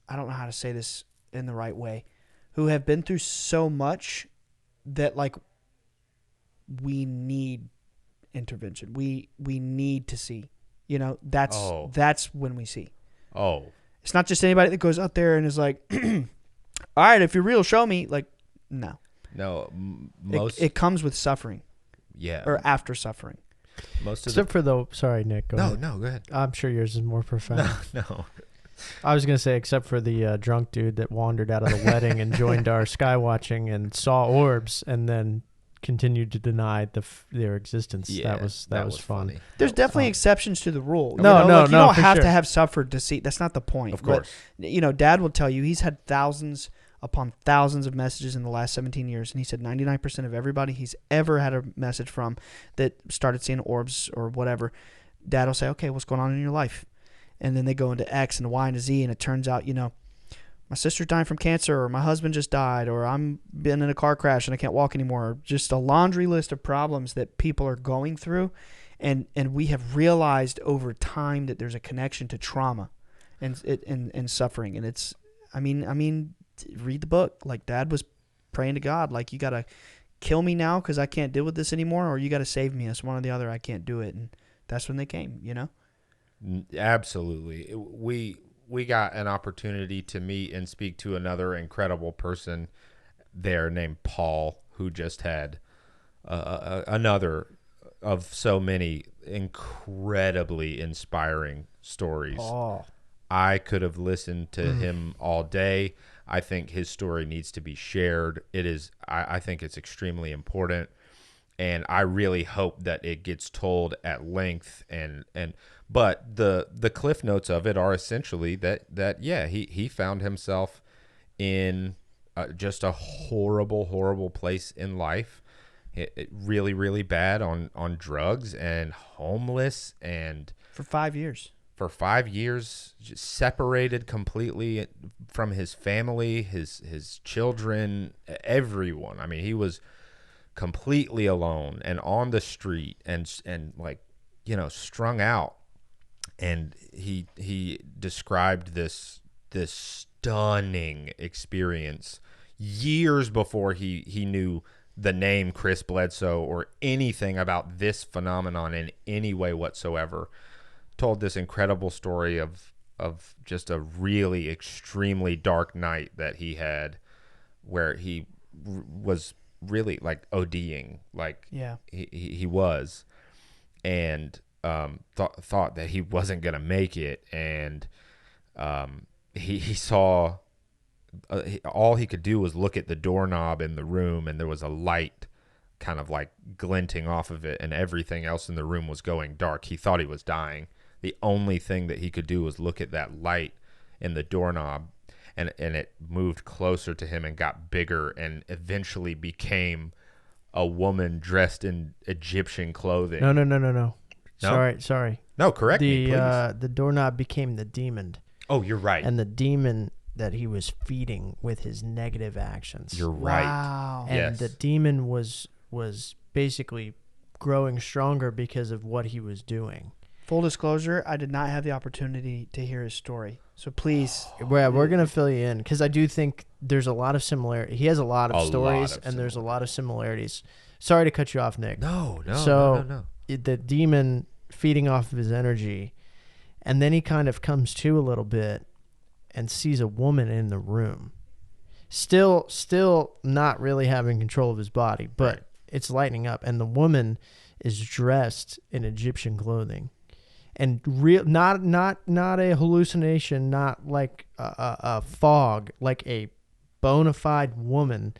I don't know how to say this in the right way, who have been through so much that like we need intervention. We need to see. That's when we see. Oh. It's not just anybody that goes out there and is like, all right, if you're real, show me. Like, no. No, it comes with suffering. Yeah. Or after suffering. Sorry, Nick. Go ahead. No, go ahead. I'm sure yours is more profound. No. I was going to say, except for the drunk dude that wandered out of the wedding and joined our sky watching and saw orbs and then continued to deny their existence. Yeah, that was fun. Funny. There's definitely exceptions to the rule. No, you don't have sure. to have suffered to see. That's not the point. Of course. But, Dad will tell you he's had thousands upon thousands of messages in the last 17 years, and he said 99% of everybody he's ever had a message from that started seeing orbs or whatever, Dad will say, okay, what's going on in your life? And then they go into X and Y and Z, and it turns out, my sister's dying from cancer, or my husband just died, or I'm been in a car crash and I can't walk anymore. Or just a laundry list of problems that people are going through, and we have realized over time that there's a connection to trauma and suffering. And it's, I mean, read the book. Like, Dad was praying to God, like, you got to kill me now because I can't deal with this anymore, or you got to save me. It's one or the other. I can't do it. And that's when they came, Absolutely. We got an opportunity to meet and speak to another incredible person there named Paul, who just had another of so many incredibly inspiring stories. Oh. I could have listened to him all day. I think his story needs to be shared. I think it's extremely important, and I really hope that it gets told at length. But the cliff notes of it are essentially that he found himself in just a horrible place in life. It really, really bad on drugs and homeless, and For 5 years. For 5 years, just separated completely from his family, his children, everyone. I mean, he was completely alone and on the street and like, strung out. And he described this stunning experience years before he knew the name Chris Bledsoe or anything about this phenomenon in any way whatsoever. Told this incredible story of just a really extremely dark night that he had, where he was really like ODing, like he was, and thought that he wasn't gonna make it, and he saw all he could do was look at the doorknob in the room, and there was a light kind of like glinting off of it, and everything else in the room was going dark. He thought he was dying. The only thing that he could do was look at that light in the doorknob, and it moved closer to him and got bigger, and eventually became a woman dressed in Egyptian clothing. No. Sorry. No, correct me, please. The doorknob became the demon. Oh, you're right. And the demon that he was feeding with his negative actions. You're right. Wow. And yes. the demon was basically growing stronger because of what he was doing. Full disclosure, I did not have the opportunity to hear his story. So please. Well, we're going to fill you in because I do think there's a lot of similarity. He has a lot of A stories, lot of and there's a lot of similarities. Sorry to cut you off, Nick. No. The demon feeding off of his energy, and then he kind of comes to a little bit and sees a woman in the room. Still not really having control of his body, but Right. it's lightening up, and the woman is dressed in Egyptian clothing. And not a hallucination, not like a fog, like a bona fide woman.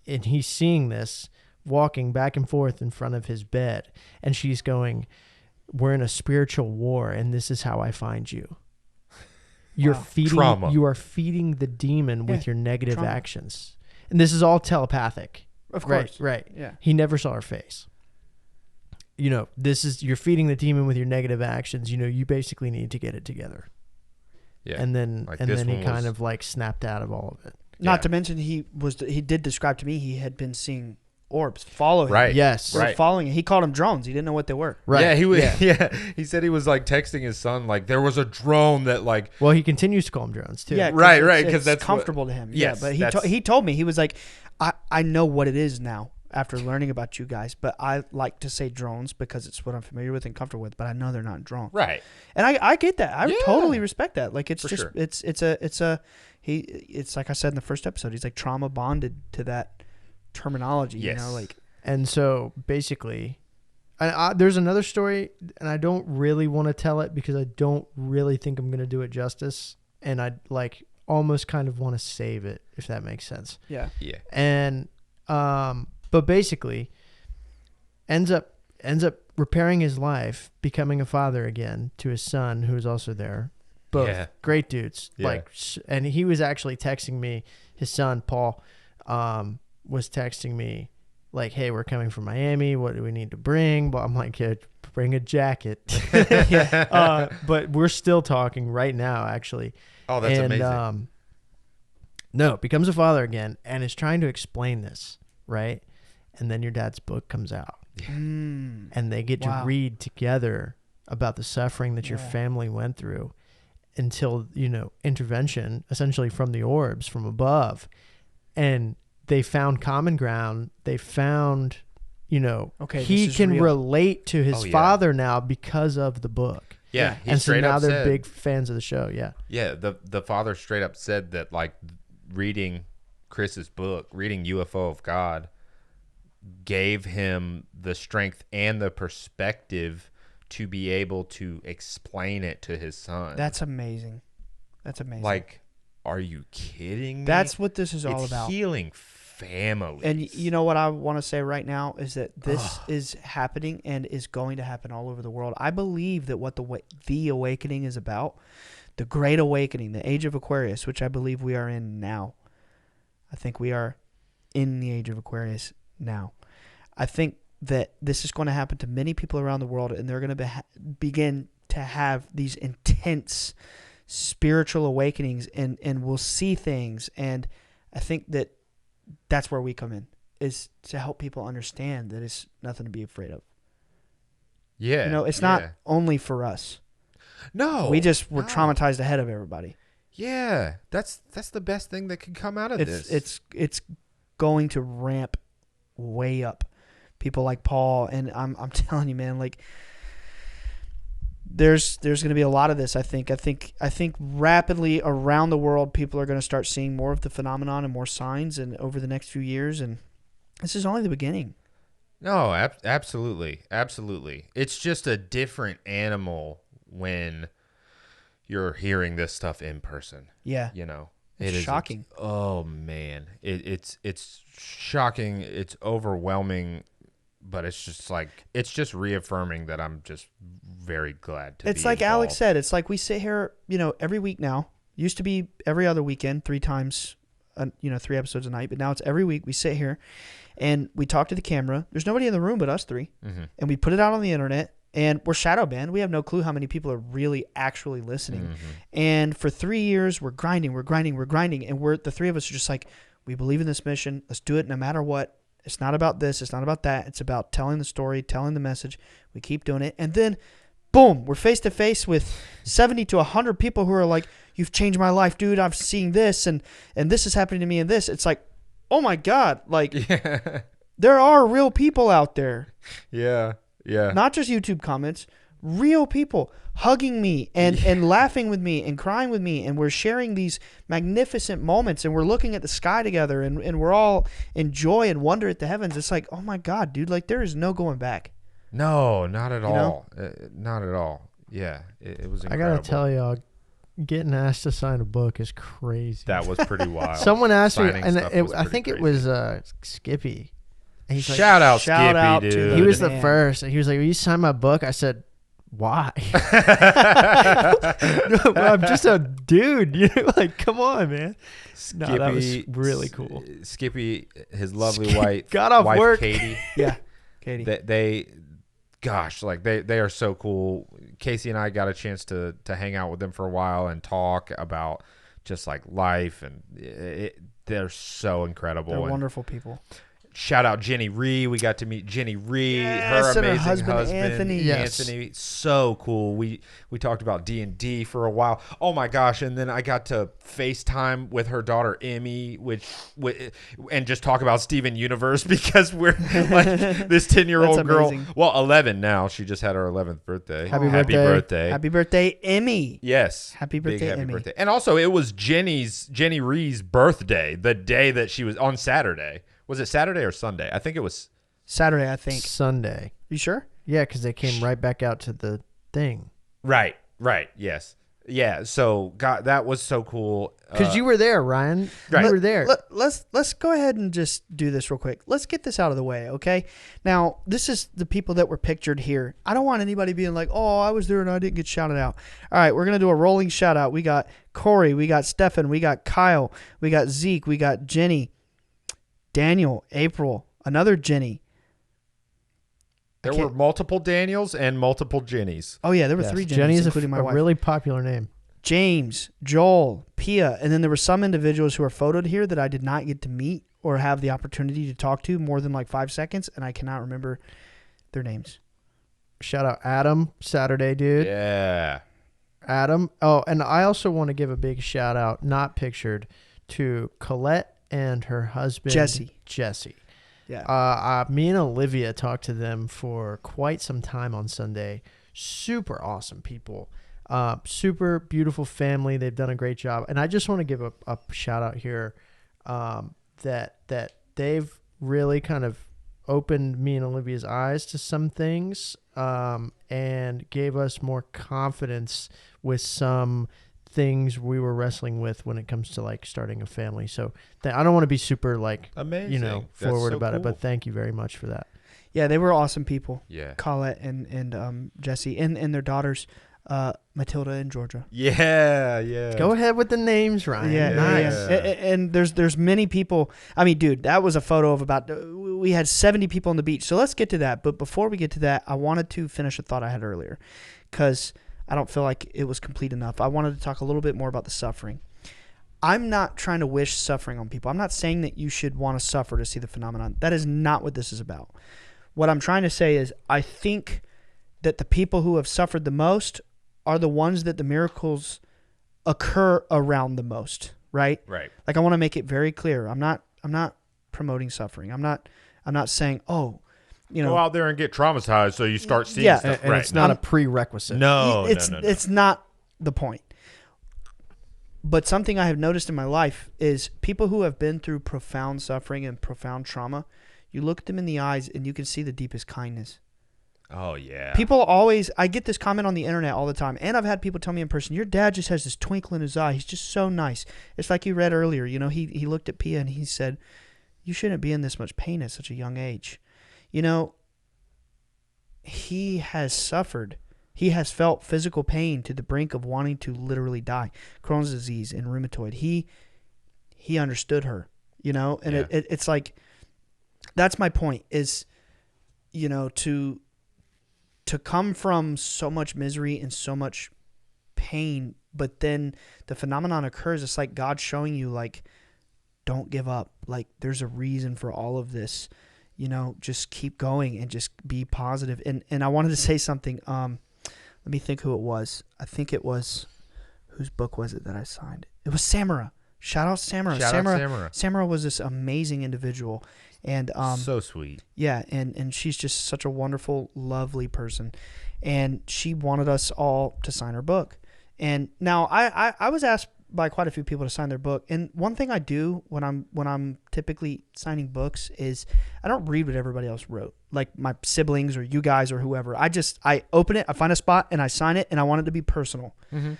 And he's seeing this walking back and forth in front of his bed. And she's going, we're in a spiritual war, and this is how I find you. You're Wow. feeding Trauma. You are feeding the demon with Yeah, your negative trauma. actions. And this is all telepathic. Of course. Right. Yeah. He never saw her face. You're feeding the demon with your negative actions. You basically need to get it together. Yeah. And then Like and this then he one kind was- of like snapped out of all of it. Yeah. Not to mention he did describe to me he had been seeing orbs follow him. Right. Yes. They were Right. following him. He called them drones. He didn't know what they were. Right. Yeah, he was. Yeah. Yeah. He said he was like texting his son, like there was a drone that like. Well, he continues to call them drones too. Yeah, Right, it's- right, 'cause it's that's what- comfortable to him. Yes, Yeah, but that's- he told me, he was like, I know what it is now after learning about you guys, but I like to say drones because it's what I'm familiar with and comfortable with, but I know they're not drones. Right. And I get that. I Yeah. totally respect that. Like it's For just sure. it's like I said in the first episode, he's like trauma bonded to that terminology. Yes. Like And so basically, there's another story, and I don't really want to tell it because I don't really think I'm going to do it justice, and I like almost kind of want to save it, if that makes sense. yeah. Yeah. And but basically ends up repairing his life, becoming a father again to his son, who is also there. Both Yeah. great dudes. Yeah. And he was actually texting me. His son Paul was texting me like, "Hey, we're coming from Miami. What do we need to bring?" But I'm like, "Yeah, bring a jacket." But we're still talking right now, actually. Oh, that's amazing. No, becomes a father again and is trying to explain this, right? And then your dad's book comes out, Mm. and they get Wow. to read together about the suffering that your Yeah. family went through until, intervention, essentially from the orbs from above. And they found common ground. They found, Okay, he this is can real. relate to his Oh, yeah. father now because of the book. Yeah. He And so straight now up they're said, big fans of the show. Yeah. Yeah. The father straight up said that like reading Chris's book, reading UFO of God, gave him the strength and the perspective to be able to explain it to his son. That's amazing. That's amazing. like, are you kidding me? That's what this is all It's about. healing families. And you know what I want to say right now is that this is happening and is going to happen all over the world. I believe that what the awakening is about, the Great Awakening, the Age of Aquarius, which I believe we are in now. I think we are in the Age of Aquarius now. I think that this is going to happen to many people around the world, and they're going to begin to have these intense spiritual awakenings, and we'll see things. And I think that that's where we come in, is to help people understand that it's nothing to be afraid of. yeah. It's not only for us. No. We're no. traumatized ahead of everybody. Yeah. That's the best thing that could come out of this. It's going to ramp way up. People like Paul, and I'm telling you, man, like there's going to be a lot of this. I think rapidly around the world, people are going to start seeing more of the phenomenon and more signs, and over the next few years, and this is only the beginning. No, absolutely. Absolutely. It's just a different animal when you're hearing this stuff in person. Yeah, It's shocking. Oh man. It's shocking. It's overwhelming, but it's just reaffirming that I'm just very glad to It's be like involved. Alex said. It's like we sit here, every week now. Used to be every other weekend, 3 times, 3 episodes a night. But now it's every week. We sit here, and we talk to the camera. There's nobody in the room but us 3, and we put it out on the internet. And we're shadow banned. We have no clue how many people are really actually listening. And for 3 years, we're grinding. And the 3 of us are just like, we believe in this mission. Let's do it no matter what. It's not about this. It's not about that. It's about telling the story, telling the message. We keep doing it. And then boom, we're face to face with 70 to 100 people who are like, you've changed my life, dude. I'm seeing this and this is happening to me and this. It's like, oh my God, like there are real people out there. Yeah. Not just YouTube comments, real people hugging me and laughing with me and crying with me. And we're sharing these magnificent moments and we're looking at the sky together and we're all in joy and wonder at the heavens. It's like, oh my God, dude, like there is no going back. No, not at You all. Not at all. Yeah, it was incredible. I gotta tell y'all, getting asked to sign a book is crazy. That was pretty wild. Someone asked me, Signing and stuff was I pretty think it crazy. was Skippy. And he's like, Shout out shout out Skippy, to dude. he was the Man. first. And he was like, will you sign my book? I said, why? Well, I'm just a dude. You know, like, come on, man. No, that was really cool. Skippy, his lovely wife, got off wife work. Katie. Yeah, Katie. They gosh, like they are so cool. Casey and I got a chance to hang out with them for a while and talk about just like life, and they're so incredible. They're and wonderful people. shout out Jenny Ree. We got to meet Jenny Ree, Yes, her and her amazing husband, Anthony. Yes. Anthony, so cool. We talked about D&D for a while. Oh my gosh! And then I got to FaceTime with her daughter Emmy, and just talk about Steven Universe because we're like this 10-year-old That's girl. amazing. Well, 11 now. She just had her 11th birthday. Happy Happy birthday. birthday! Happy birthday, Emmy. Yes. Happy Big birthday, happy Emmy. birthday. And also, it was Jenny Ree's birthday, the day that she was on Saturday. Was it Saturday or Sunday? I think it was Saturday, I think. Sunday. You sure? Yeah, because they came right back out to the thing. Right. Yes. Yeah. So, God, that was so cool. Because you were there, Ryan. Right. You were there. Let's go ahead and just do this real quick. Let's get this out of the way, okay? Now, this is the people that were pictured here. I don't want anybody being like, oh, I was there and I didn't get shouted out. All right, we're going to do a rolling shout out. We got Corey, we got Stefan, we got Kyle, we got Zeke, we got Jenny, Daniel, April, another Jenny. There were multiple Daniels and multiple Jennies. Oh, yeah, there were Yes. 3 Jennies, Jenny's including my a wife. really popular name. James, Joel, Pia, and then there were some individuals who are photoed here that I did not get to meet or have the opportunity to talk to more than like 5 seconds, and I cannot remember their names. Shout out Adam, Saturday, dude. Yeah. Adam. Oh, and I also want to give a big shout out, not pictured, to Colette and her husband, Jesse. Yeah. Me and Olivia talked to them for quite some time on Sunday. Super awesome people. Super beautiful family. They've done a great job. And I just want to give a shout out here that they've really kind of opened me and Olivia's eyes to some things and gave us more confidence with some things we were wrestling with when it comes to like starting a family. So I don't want to be super like, Amazing. That's forward so about it, cool. but thank you very much for that. Yeah, they were awesome people. Yeah. Colette and Jesse and their daughters, Matilda and Georgia. Yeah. Go ahead with the names, Ryan. Yeah, Nice. And there's many people. I mean, dude, that was a photo of about. We had 70 people on the beach. So let's get to that. But before we get to that, I wanted to finish a thought I had earlier, because I don't feel like it was complete enough. I wanted to talk a little bit more about the suffering. I'm not trying to wish suffering on people. I'm not saying that you should want to suffer to see the phenomenon. That is not what this is about. What I'm trying to say is I think that the people who have suffered the most are the ones that the miracles occur around the most, right? Right. Like, I want to make it very clear. I'm not promoting suffering. I'm not saying, oh, you know, Go out there and get traumatized so you start seeing Yeah. stuff. And Right. it's not a prerequisite. No. it's not the point. But something I have noticed in my life is people who have been through profound suffering and profound trauma, you look at them in the eyes and you can see the deepest kindness. Oh, yeah. People always, I get this comment on the internet all the time, and I've had people tell me in person, your dad just has this twinkle in his eye. He's just so nice. It's like you read earlier, you know, he looked at Pia and he said, you shouldn't be in this much pain at such a young age. You know, he has suffered. He has felt physical pain to the brink of wanting to literally die. Crohn's disease and rheumatoid. He understood her, you know, and Yeah. it's like, that's my point is, you know, to come from so much misery and so much pain, but then the phenomenon occurs. It's like God showing you, like, don't give up. Like, there's a reason for all of this, you know, just keep going and just be positive. And I wanted to say something. Let me think who it was. I think it was, whose book was it that I signed? It was Samara. Shout out Samara. Shout out Samara. Samara was this amazing individual. And so sweet. yeah, and she's just such a wonderful, lovely person. And she wanted us all to sign her book. And now I was asked by quite a few people to sign their book. And one thing I do when I'm typically signing books is I don't read what everybody else wrote, like my siblings or you guys or whoever. I open it, I find a spot, and I sign it, and I want it to be personal. Mm-hmm.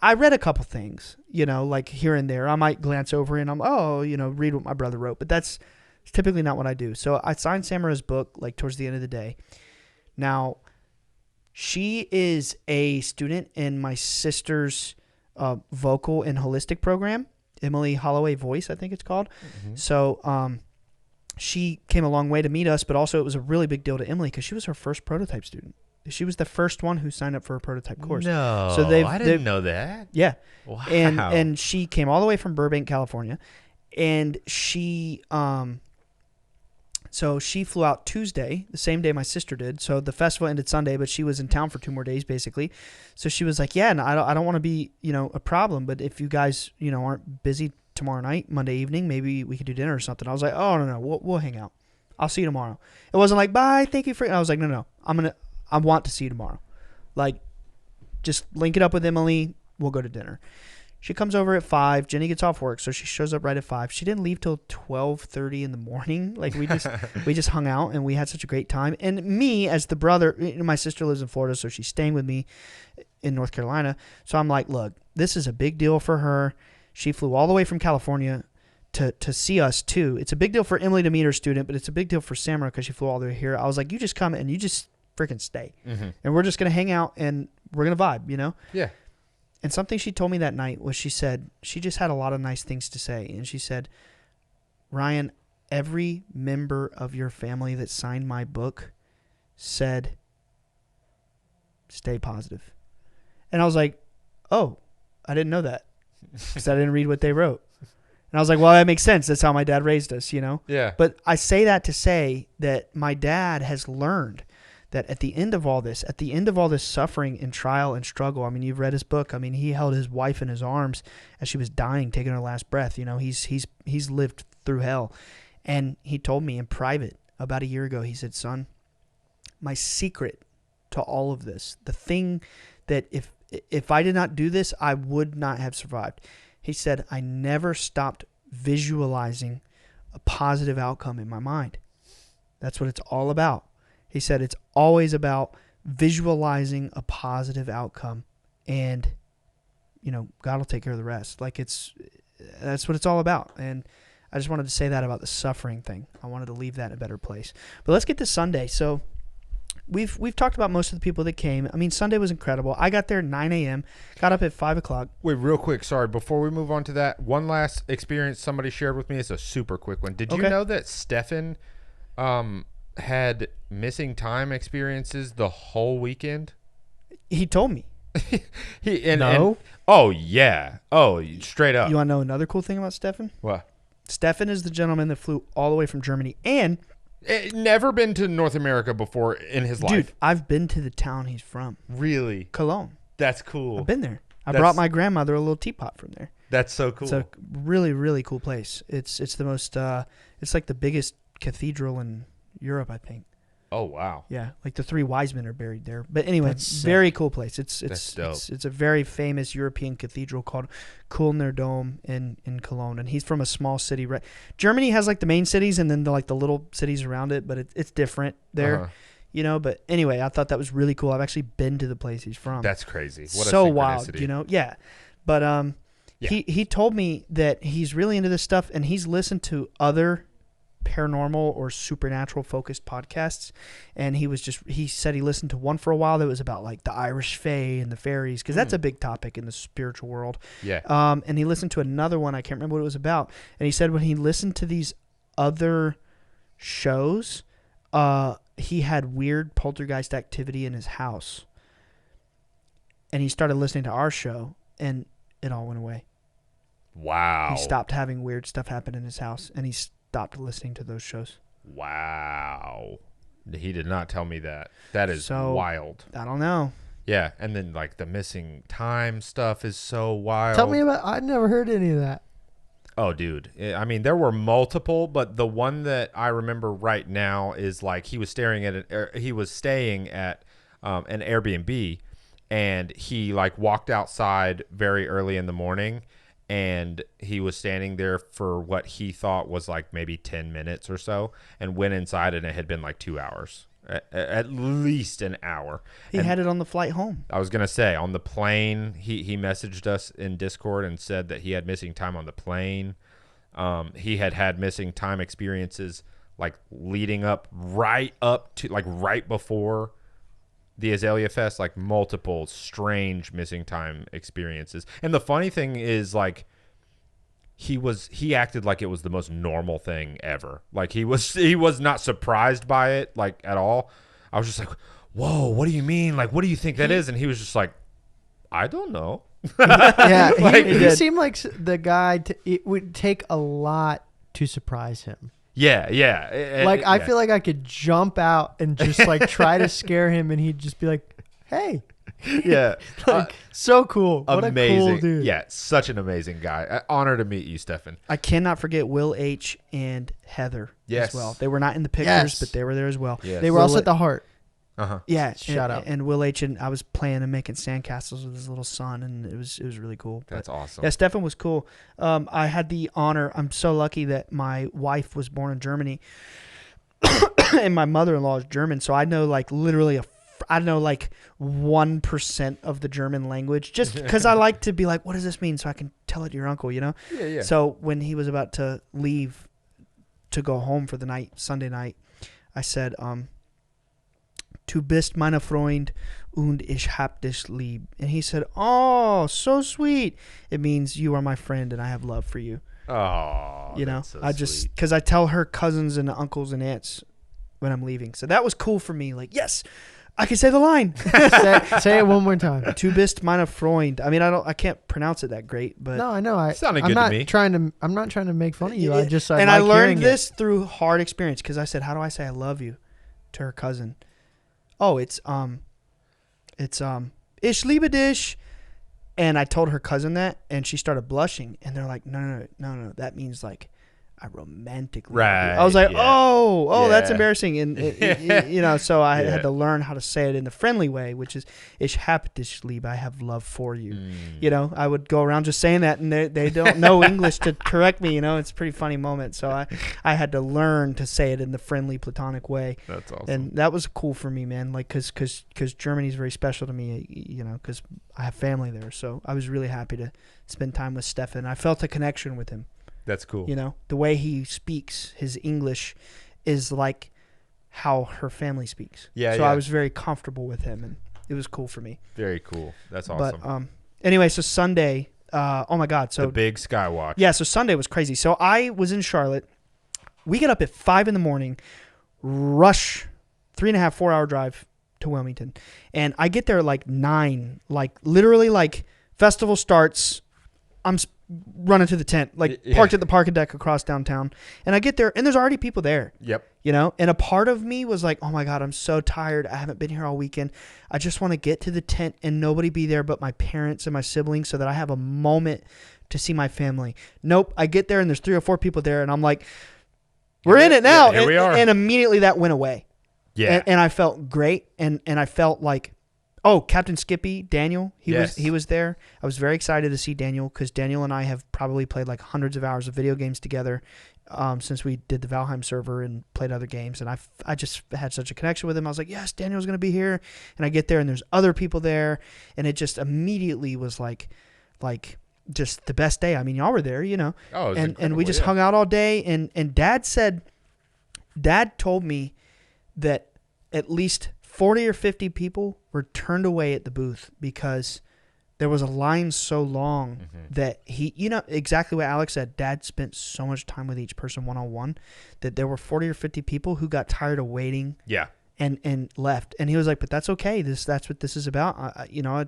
I read a couple things, like here and there. I might glance over and read what my brother wrote, but that's typically not what I do. So I signed Samara's book like towards the end of the day. Now, she is a student in my sister's vocal and holistic program, Emily Holloway Voice, I think it's called. Mm-hmm. So she came a long way to meet us, but also it was a really big deal to Emily because she was her first prototype student. She was the first one who signed up for a prototype course. No, so I didn't know that. Yeah. Wow. And she came all the way from Burbank, California, and she so she flew out Tuesday, the same day my sister did. So the festival ended Sunday, but she was in town for 2 more days, basically. So she was like, "Yeah, and I don't want to be, a problem, but if you guys, aren't busy tomorrow night, Monday evening, maybe we could do dinner or something." I was like, "Oh no, we'll hang out. I'll see you tomorrow." It wasn't like, "Bye, thank you for." I was like, "No, I want to see you tomorrow. Like, just link it up with Emily. We'll go to dinner." She comes over at 5. Jenny gets off work, so she shows up right at 5. She didn't leave till 12:30 in the morning. Like, we just hung out, and we had such a great time. And me, as the brother, my sister lives in Florida, so she's staying with me in North Carolina. So I'm like, look, this is a big deal for her. She flew all the way from California to see us, too. It's a big deal for Emily to meet her student, but it's a big deal for Samara because she flew all the way here. I was like, you just come and you just freaking stay. Mm-hmm. And we're just going to hang out, and we're going to vibe, Yeah. And something she told me that night was she said she just had a lot of nice things to say. And she said, "Ryan, every member of your family that signed my book said, stay positive." And I was like, oh, I didn't know that because I didn't read what they wrote. And I was like, well, that makes sense. That's how my dad raised us, Yeah. But I say that to say that my dad has learned that at the end of all this suffering and trial and struggle, I mean, you've read his book. I mean, he held his wife in his arms as she was dying, taking her last breath. He's lived through hell. And he told me in private about a year ago, he said, "Son, my secret to all of this, the thing that if I did not do this, I would not have survived." He said, "I never stopped visualizing a positive outcome in my mind. That's what it's all about." He said it's always about visualizing a positive outcome, and God will take care of the rest. Like that's what it's all about. And I just wanted to say that about the suffering thing. I wanted to leave that in a better place. But let's get to Sunday. So we've talked about most of the people that came. I mean, Sunday was incredible. I got there at 9 a.m., got up at 5 o'clock. Wait, real quick. Sorry, before we move on to that, one last experience somebody shared with me. It's a super quick one. Did you know that Stefan had missing time experiences the whole weekend? He told me. Oh yeah. Oh, straight up. You want to know another cool thing about Stefan? What? Stefan is the gentleman that flew all the way from Germany and never been to North America before in his life. Dude, I've been to the town he's from. Really? Cologne. That's cool. I've been there. I brought my grandmother a little teapot from there. That's so cool. It's a really, really cool place. It's the most it's like the biggest cathedral in Europe, I think. Oh wow. Yeah, like the 3 wise men are buried there. But anyway, very cool place. It's a very famous European cathedral called Kölner Dom in Cologne, and he's from a small city. Right, Germany has like the main cities and then the little cities around it, but it's different there. But anyway, I thought that was really cool. I've actually been to the place he's from. That's crazy. What so a wild, yeah. But he told me that he's really into this stuff, and he's listened to other paranormal or supernatural focused podcasts, and he said he listened to one for a while that was about like the Irish Fae and the fairies, because that's a big topic in the spiritual world. And he listened to another one, I can't remember what it was about, and he said when he listened to these other shows, he had weird poltergeist activity in his house, and he started listening to our show and it all went away. Wow. He stopped having weird stuff happen in his house, and he stopped listening to those shows. Wow. He did not tell me that. That is wild. I don't know. Yeah, and then like the missing time stuff is so wild. Tell me about. I never heard any of that. Oh, dude. I mean, there were multiple, but the one that I remember right now is like he was staying at an Airbnb, and he like walked outside very early in the morning, and he was standing there for what he thought was like maybe 10 minutes or so, and went inside, and it had been like 2 hours. At least an hour. He had it on the flight home. I was going to say, on the plane, he messaged us in Discord and said that he had missing time on the plane. He had missing time experiences like leading up to like right before the Azalea Fest, like multiple strange missing time experiences. And the funny thing is, like, he acted like it was the most normal thing ever. Like he was not surprised by it like at all. I was just like, whoa, what do you mean? Like, what do you think that is? And he was just like, I don't know. Yeah, Like, he seemed like the guy. It would take a lot to surprise him. Yeah. Like I feel like I could jump out and just like try to scare him, and he'd just be like, "Hey." Yeah. Like, so cool. What amazing. a cool dude. Yeah, such an amazing guy. Honor to meet you, Stefan. I cannot forget Will H. and Heather Yes. as well. They were not in the pictures, Yes. but they were there as well. Yes. They were also at the Heart. Uh-huh. Yeah, Shout out. And Will H. and I was playing and making sandcastles with his little son, and it was really cool. That's awesome. Yeah, Stefan was cool. I had the honor. I'm so lucky that my wife was born in Germany, and my mother-in-law is German, so I know like literally I know like 1% of the German language, just because I like to be like, what does this mean, so I can tell it to your uncle, you know? Yeah. So when he was about to leave to go home for the night, Sunday night, I said, "Du bist meine Freund und ich hab dich lieb." And he said, "Oh, so sweet. It means you are my friend and I have love for you." Oh, You know, that's so I just, sweet. because I tell her cousins and uncles and aunts when I'm leaving. So that was cool for me. Like, yes, I can say the line. Say it one more time. Du bist meine Freund. I mean, I can't pronounce it that great, but No, I know. Sounded I'm good to not me. I'm not trying to make fun of you. I just and like I learned hearing this through hard experience, because I said, "How do I say I love you?" to her cousin. Oh, it's ich liebe dich. And I told her cousin that, and she started blushing, and they're like, no, that means like I romantically love you." Right, I was like, yeah. oh, that's Yeah. embarrassing. And you know, so I had to learn how to say it in the friendly way, which is ich hab dich lieb, I have love for you. You know, I would go around just saying that, and they don't know English to correct me. You know, it's a pretty funny moment. So I had to learn to say it in the friendly, platonic way. That's awesome. And that was cool for me, man. Like, cause Germany's very special to me, you know, cause I have family there. So I was really happy to spend time with Stefan. I felt a connection with him. That's cool. You know, the way he speaks, his English is like how her family speaks. Yeah, So yeah. I was very comfortable with him, and it was cool for me. Very cool. That's awesome. But anyway, so Sunday, oh my God, so the big skywatch. yeah, so Sunday was crazy. So I was in Charlotte. We get up at 5 a.m, rush 3.5, 4 hour drive to Wilmington. And I get there like 9, like literally like festival starts. I'm running to the tent, like parked at the parking deck across downtown. And I get there and there's already people there. Yep. You know, and a part of me was like, oh my God, I'm so tired. I haven't been here all weekend. I just want to get to the tent and nobody be there but my parents and my siblings so that I have a moment to see my family. Nope. I get there and there's 3 or 4 people there and I'm like, we're in it now. Yeah, here we are. And immediately that went away. Yeah. And I felt great. And I felt like, oh, Captain Skippy, Daniel, he was there. I was very excited to see Daniel because Daniel and I have probably played like hundreds of hours of video games together since we did the Valheim server and played other games. And I just had such a connection with him. I was like, yes, Daniel's going to be here. And I get there and there's other people there. And it just immediately was like just the best day. I mean, y'all were there, you know. Oh, it was and we incredible, just yeah. hung out all day. And Dad told me that at least 40 or 50 people were turned away at the booth because there was a line so long that he, you know, exactly what Alex said. Dad spent so much time with each person one-on-one that there were 40 or 50 people who got tired of waiting. Yeah. And left. And he was like, but that's okay. That's what this is about. You know,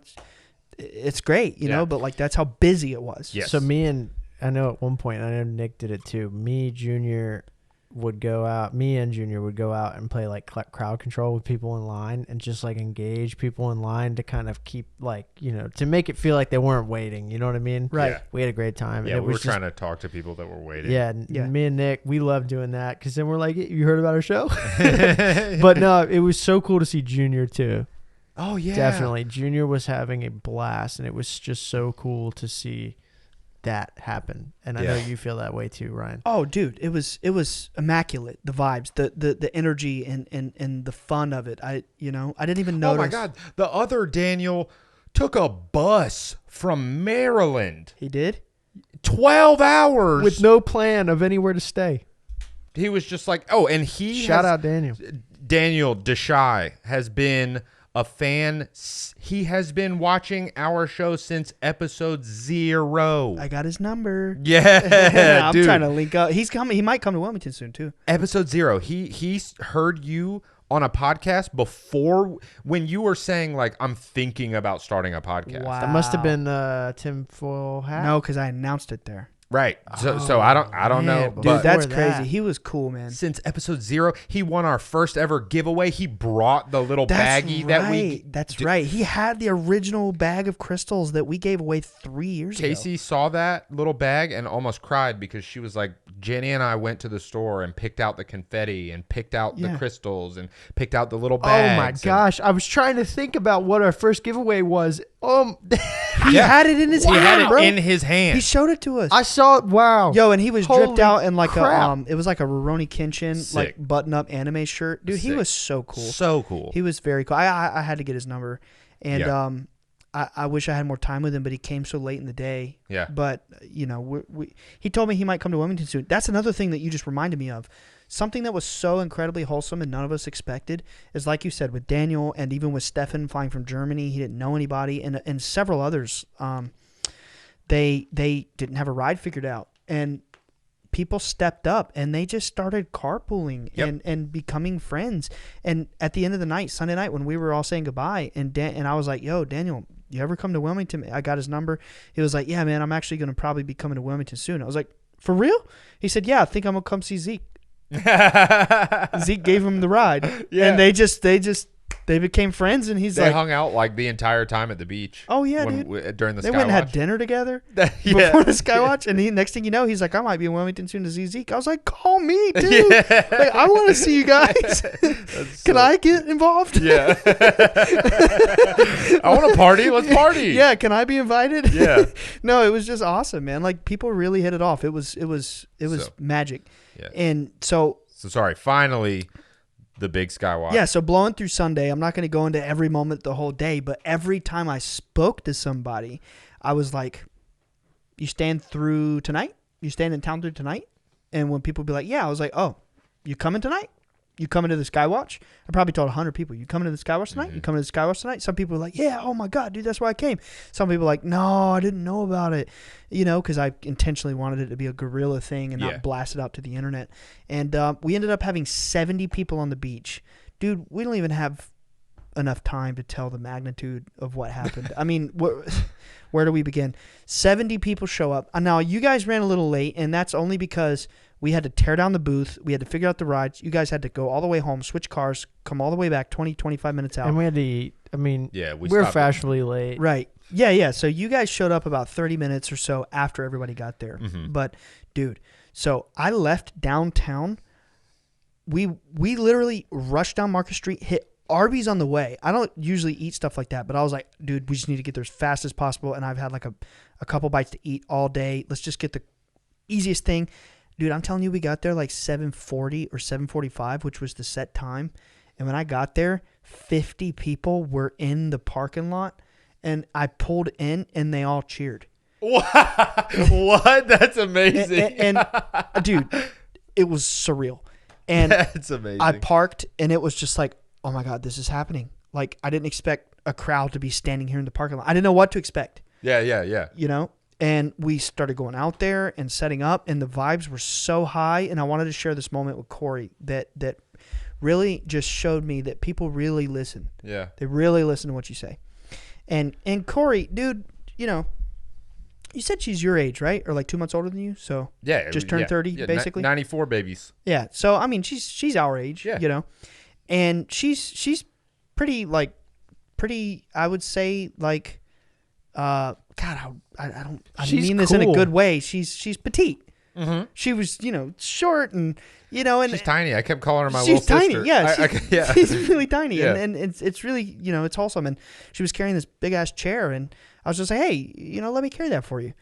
it's great, you know, but like that's how busy it was. Yes. So I know at one point, I know Nick did it too. Me, Junior, would go out, me and Junior would go out and play like crowd control with people in line and just like engage people in line to kind of keep like, to make it feel like they weren't waiting. You know what I mean? Right. Yeah. We had a great time. Yeah, and we were trying to talk to people that were waiting. Yeah, Yeah. me and Nick, we love doing that because then we're like, you heard about our show? But no, it was so cool to see Junior too. Oh, yeah. Definitely. Junior was having a blast, and it was just so cool to see that happen. And I know you feel that way too, Ryan. Oh, dude, it was immaculate. The vibes, the energy, and the fun of it. I didn't even notice. Oh my God, the other Daniel took a bus from Maryland. He did? 12 hours With no plan of anywhere to stay. He was just like, and he Shout out Daniel. Daniel Deshaye has been a fan. He has been watching our show since episode 0. I got his number. Yeah, I'm dude. trying to link up. He's coming. He might come to Wilmington soon too. Episode 0. He heard you on a podcast before when you were saying like, I'm thinking about starting a podcast. Wow. That must have been Tim Foyle hat. No, because I announced it there. Right. So I don't man, know. dude, Dude, But that's before that. crazy. He was cool, man. since episode 0, he won our first ever giveaway. He brought the little That's baggie right. that we. That's right. He had the original bag of crystals that we gave away 3 years ago. Casey saw that little bag and almost cried because she was like, Jenny and I went to the store and picked out the confetti and picked out the crystals and picked out the little bags. Oh my gosh. I was trying to think about what our first giveaway was. He had it in his He hand, had it bro. in his hand. He showed it to us. I saw it. Wow. Yo, and he was dripped Holy out in like crap. it was like a Rurouni Kenshin Sick. like button up anime shirt. Dude, he Sick. was so cool. So cool. He was very cool. I had to get his number, and Yeah. I wish I had more time with him, but he came so late in the day. Yeah. But he told me he might come to Wilmington soon. That's another thing that you just reminded me of. Something that was so incredibly wholesome and none of us expected is, like you said, with Daniel and even with Stefan flying from Germany, he didn't know anybody, and several others. They didn't have a ride figured out, and people stepped up and they just started carpooling and becoming friends. And at the end of the night, Sunday night, when we were all saying goodbye, and I was like, "Yo, Daniel, you ever come to Wilmington?" I got his number. He was like, "Yeah, man, I'm actually going to probably be coming to Wilmington soon." I was like, "For real?" He said, "Yeah, I think I'm going to come see Zeke." Zeke gave him the ride, and they became friends. And he's They like, hung out like the entire time at the beach. "Oh yeah, dude." During the They went and had Skywatch. dinner together Yeah. before the Skywatch, and next thing you know, he's like, "I might be in Wilmington soon to see Zeke." I was like, "Call me, dude. Like, I want to see you guys. Can I get involved?" Yeah. I want to party. Let's party. Yeah, can I be invited? Yeah. No, it was just awesome, man. Like, people really hit it off. It was So, magic. yeah. And so sorry. Finally, the big Skywatch. yeah, so blowing through Sunday, I'm not going to go into every moment the whole day, but every time I spoke to somebody, I was like, "You staying through tonight? You staying in town through tonight?" And when people be like, "Yeah," I was like, "Oh, you coming tonight? You coming to the Skywatch?" I probably told 100 people, "You coming to the Skywatch tonight? You coming to the Skywatch tonight?" Some people were like, "Yeah, oh my God, dude, that's why I came." Some people were like, "No, I didn't know about it," because I intentionally wanted it to be a guerrilla thing and not blast it out to the internet. And we ended up having 70 people on the beach. Dude, we don't even have enough time to tell the magnitude of what happened. I mean, where do we begin? 70 people show up. Now, you guys ran a little late, and that's only because we had to tear down the booth. We had to figure out the rides. You guys had to go all the way home, switch cars, come all the way back 20, 25 minutes out. And we had to eat. I mean, Yeah. we're stopped- fashionably late. Right. Yeah. So you guys showed up about 30 minutes or so after everybody got there. But, dude, so I left downtown. We literally rushed down Market Street, hit Arby's on the way. I don't usually eat stuff like that, but I was like, dude, we just need to get there as fast as possible. And I've had like a couple bites to eat all day. Let's just get the easiest thing. Dude, I'm telling you, we got there like 7:40 or 7:45, which was the set time. And when I got there, 50 people were in the parking lot. And I pulled in, and they all cheered. What? That's amazing. And dude, it was surreal. And That's amazing. I parked, and it was just like, oh my God, this is happening. Like, I didn't expect a crowd to be standing here in the parking lot. I didn't know what to expect, Yeah. And we started going out there and setting up, and the vibes were so high. And I wanted to share this moment with Corey that really just showed me that people really listen. Yeah. They really listen to what you say. And Corey, dude, You said she's your age, right? Or like 2 months older than you? So Yeah. just turned 30, Yeah, basically. 94 babies. Yeah. So I mean, she's our age, Yeah. you know, and she's pretty like pretty. I would say like, God, I don't. I She's mean this in a cool. good way. She's petite. Mm-hmm. She was, short and and She's tiny. I kept calling her my she's little tiny. sister. Yeah, Yeah. she's really tiny, Yeah. and it's really it's wholesome. And she was carrying this big ass chair, and I was just like, hey, let me carry that for you.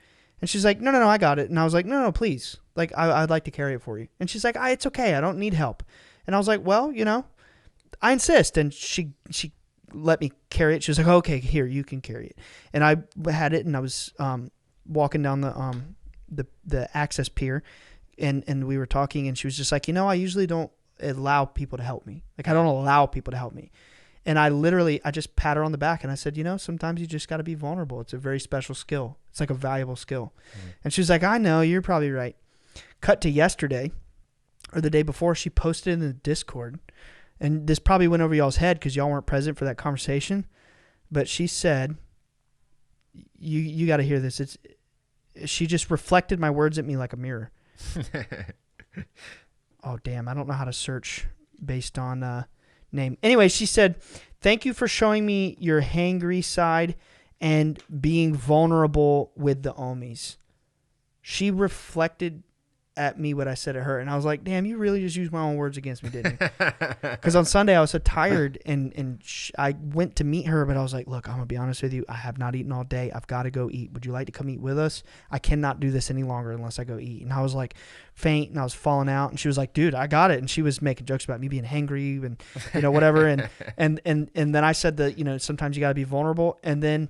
And she's like, no, I got it. And I was like, no, please, like I'd like to carry it for you. And she's like, it's okay, I don't need help. And I was like, well, I insist. And she let me carry it. She was like, okay, here, you can carry it. And I had it, and I was walking down the access pier, and we were talking, and she was just like, I usually don't allow people to help me. Like, I don't allow people to help me. And I just pat her on the back, and I said, sometimes you just got to be vulnerable. It's a very special skill. It's like a valuable skill. And she was like, I know, you're probably right. Cut to yesterday or the day before, she posted in the Discord, and this probably went over y'all's head because y'all weren't present for that conversation, but she said, you got to hear this. She just reflected my words at me like a mirror. Oh, damn. I don't know how to search based on name. Anyway, she said, thank you for showing me your hangry side and being vulnerable with the Omis. She reflected at me what I said to her, and I was like, damn, you really just used my own words against me, didn't you? Because on Sunday I was so tired, and I went to meet her, but I was like, look, I'm going to be honest with you. I have not eaten all day. I've got to go eat. Would you like to come eat with us? I cannot do this any longer unless I go eat. And I was like faint, and I was falling out, and she was like, dude, I got it. And she was making jokes about me being hangry and whatever. and then I said that, sometimes you got to be vulnerable. And then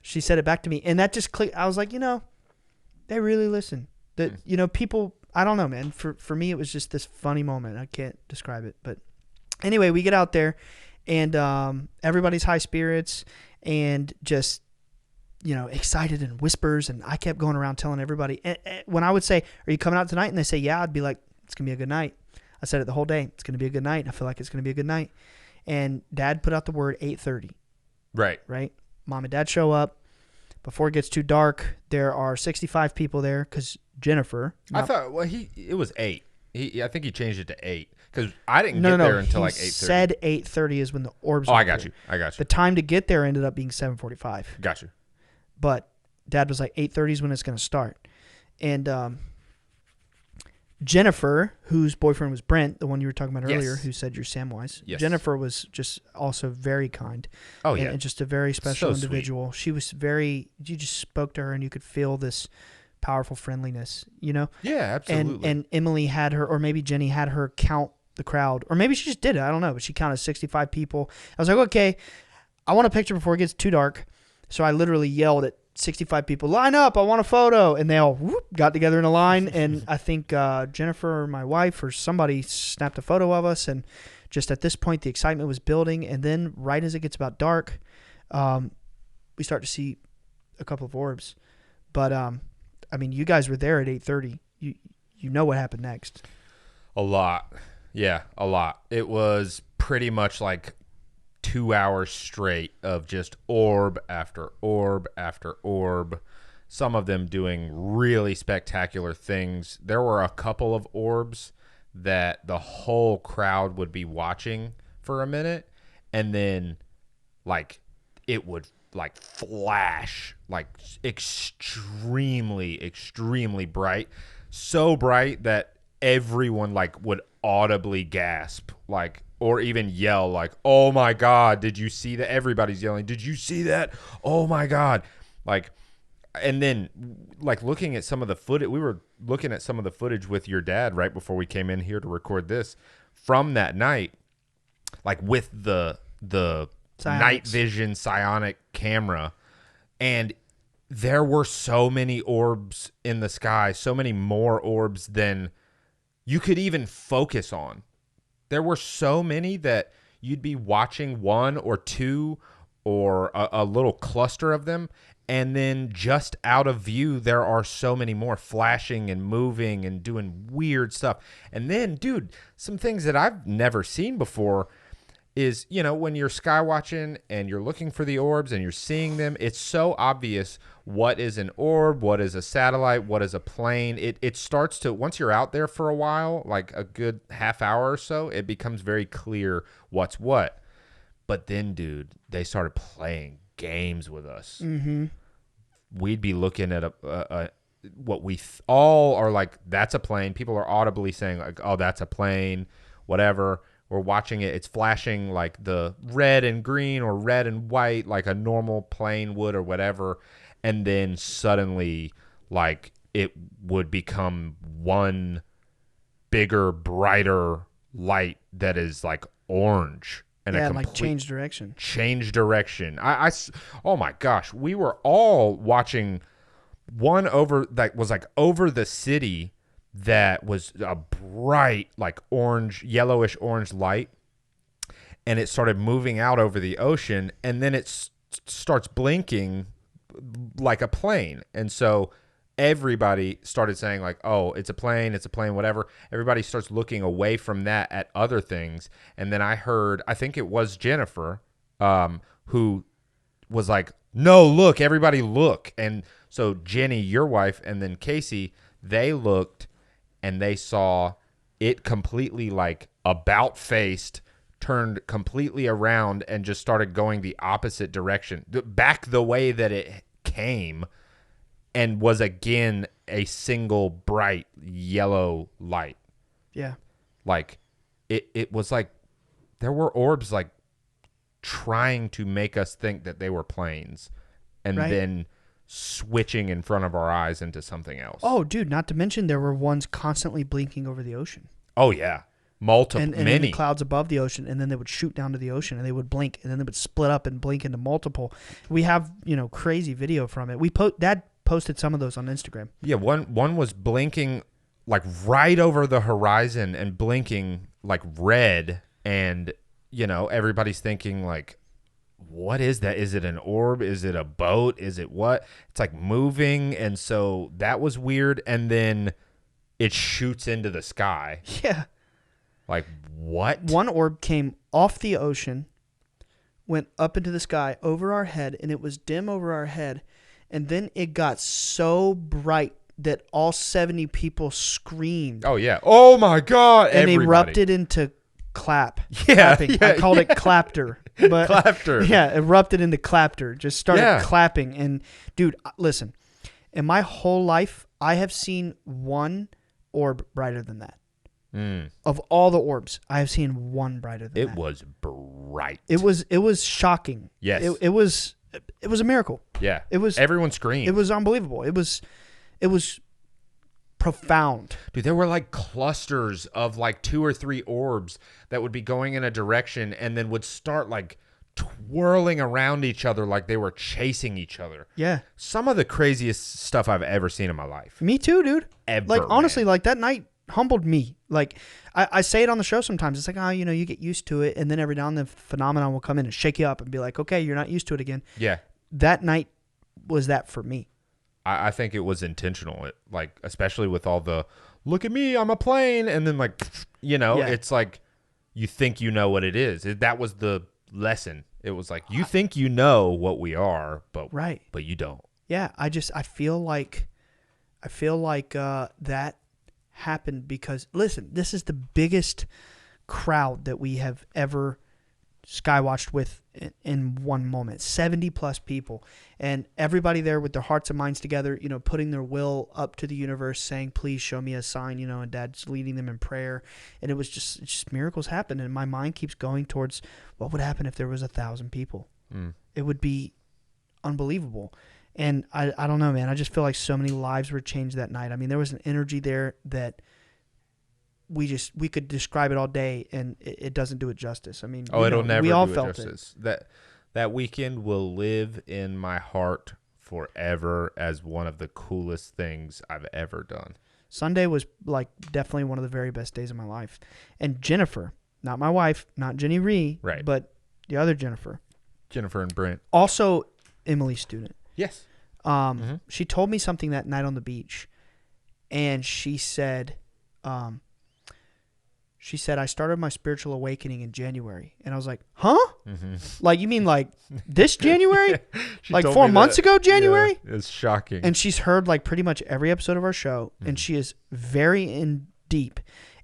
she said it back to me, and that just clicked. I was like, they really listen. That people, I don't know, man. For me, it was just this funny moment. I can't describe it, but anyway, we get out there, and everybody's high spirits and just excited and whispers. And I kept going around telling everybody. And when I would say, "Are you coming out tonight?" and they say, "Yeah," I'd be like, "It's gonna be a good night." I said it the whole day. It's gonna be a good night. I feel like it's gonna be a good night. And Dad put out the word 8:30. Right. Mom and Dad show up. Before it gets too dark, there are 65 people there because Jennifer. I thought, it was 8. I think he changed it to 8 because I didn't get there until like 8:30. Said 8:30 is when the orbs. Oh, I got you. The time to get there ended up being 7:45. Got you. But Dad was like 8:30 is when it's going to start, and Jennifer, whose boyfriend was Brent, the one you were talking about earlier, who said you're Samwise. Yes. Jennifer was just also very kind. Oh, yeah. And just a very special So individual. She was you just spoke to her and you could feel this powerful friendliness, Yeah, absolutely. And Emily had her, or maybe Jenny had her count the crowd, or maybe she just did it. I don't know, but she counted 65 people. I was like, okay, I want a picture before it gets too dark. So I literally yelled at 65 people, line up, I want a photo. And they all got together in a line. And I think Jennifer, my wife, or somebody snapped a photo of us. And just at this point, the excitement was building. And then right as it gets about dark, we start to see a couple of orbs. But, you guys were there at 8:30. You know what happened next. A lot. Yeah, a lot. It was pretty much like 2 hours straight of just orb after orb after orb, some of them doing really spectacular things. There were a couple of orbs that the whole crowd would be watching for a minute, and then like it would like flash like extremely bright, so bright that everyone like would audibly gasp, like, or even yell, like, oh my God, did you see that? Everybody's yelling, did you see that? Oh my God. Like, and then like looking at some of the footage, we were looking at some of the footage with your dad right before we came in here to record this from that night, like with the night vision psionic camera. And there were so many orbs in the sky, so many more orbs than you could even focus on. There were so many that you'd be watching one or two or a little cluster of them, and then just out of view, there are so many more flashing and moving and doing weird stuff. And then, dude, some things that I've never seen before. is, when you're sky watching and you're looking for the orbs and you're seeing them, it's so obvious what is an orb, what is a satellite, what is a plane. It starts to, once you're out there for a while, like a good half hour or so, it becomes very clear what's what. But then, dude, they started playing games with us. Mm-hmm. We'd be looking at what we all are like, that's a plane. People are audibly saying like, oh, that's a plane, whatever. We're watching it. It's flashing like the red and green or red and white like a normal plane would or whatever. And then suddenly like it would become one bigger, brighter light that is like orange. And like change direction. Change direction. Oh my gosh. We were all watching one over that was like over the city that was a bright, like orange, yellowish orange light. And it started moving out over the ocean. And then it starts blinking like a plane. And so everybody started saying like, oh, it's a plane, whatever. Everybody starts looking away from that at other things. And then I heard, I think it was Jennifer, who was like, no, look, everybody look. And so Jenny, your wife, and then Casey, they looked and they saw it completely like about faced, turned completely around and just started going the opposite direction, back the way that it came, and was again a single bright yellow light. Yeah. Like it was like there were orbs like trying to make us think that they were planes and then switching in front of our eyes into something else. Oh, dude, not to mention there were ones constantly blinking over the ocean. Oh, yeah. Multiple, and many. in the clouds above the ocean, and then they would shoot down to the ocean, and they would blink, and then they would split up and blink into multiple. We have, crazy video from it. Dad posted some of those on Instagram. Yeah, one was blinking like right over the horizon and blinking like red, and everybody's thinking like, what is that? Is it an orb? Is it a boat? Is it what? It's like moving, and so that was weird. And then it shoots into the sky. Yeah. Like, what? One orb came off the ocean, went up into the sky over our head, and it was dim over our head. And then it got so bright that all 70 people screamed. Oh, yeah. Oh, my God. And everybody erupted into clapping. Yeah, I called it clapter. But clapter. Yeah, erupted into clapter. Just started clapping. And, dude, listen, in my whole life, I have seen one orb brighter than that. Of all the orbs, I have seen one brighter than that. It was bright. It was shocking. Yes. It was a miracle. Yeah. It was. Everyone screamed. It was unbelievable. It was profound. Dude, there were like clusters of like 2 or 3 orbs that would be going in a direction and then would start like twirling around each other like they were chasing each other. Yeah. Some of the craziest stuff I've ever seen in my life. Me too, dude. Ever. Like, honestly, man. like that night humbled me. Like, I say it on the show sometimes. It's like, you get used to it, and then every now and then phenomenon will come in and shake you up and be like, okay, you're not used to it again. Yeah. That night was that for me. I think it was intentional. Like, especially with all the, look at me, I'm a plane. And then like, it's like, you think you know what it is. That was the lesson. It was like, you think you know what we are, but you don't. Yeah. I feel like that happened because, listen, this is the biggest crowd that we have ever skywatched with in one moment. 70 plus people, and everybody there with their hearts and minds together, putting their will up to the universe, saying, please show me a sign, and Dad's leading them in prayer. And it was just miracles happen. And my mind keeps going towards what would happen if there was 1,000 people. It would be unbelievable. And I don't know, man. I just feel like so many lives were changed that night. I mean, there was an energy there that we could describe it all day, and it doesn't do it justice. I mean, it'll never we all do it felt justice. That weekend will live in my heart forever as one of the coolest things I've ever done. Sunday was like definitely one of the very best days of my life. And Jennifer, not my wife, not Jenny Ree, right, but the other Jennifer and Brent, also Emily's student. Yes. She told me something that night on the beach, and she said, She said, I started my spiritual awakening in January. And I was like, huh? Mm-hmm. Like, you mean like this January? She Like told 4 me months that. ago, January? Yeah, it's shocking. And she's heard like pretty much every episode of our show. And she is very in deep.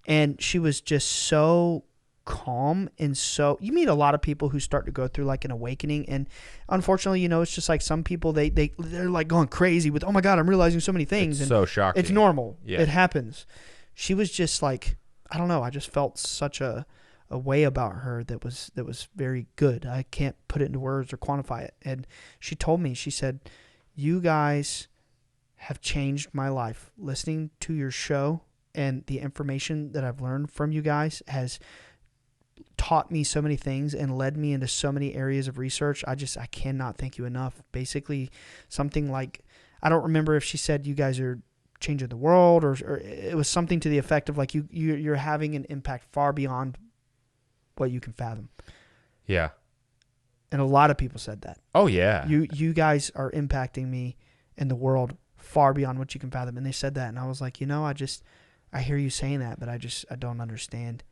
And she was just so calm. And so you meet a lot of people who start to go through like an awakening. And unfortunately, you know, it's just like some people, they're like going crazy with, oh my God, I'm realizing so many things. It's and so shocking. it's normal. Yeah. It happens. She was just like, I don't know. I just felt such a way about her that was very good. I can't put it into words or quantify it. And she told me, she said, you guys have changed my life. Listening to your show and the information that I've learned from you guys has taught me so many things and led me into so many areas of research. I cannot thank you enough. Basically, something like, I don't remember if she said you guys are changing the world or it was something to the effect of like you're having an impact far beyond what you can fathom. Yeah. And a lot of people said that. Oh yeah. You guys are impacting me in the world far beyond what you can fathom. And they said that, and I was like, I hear you saying that, but I don't understand.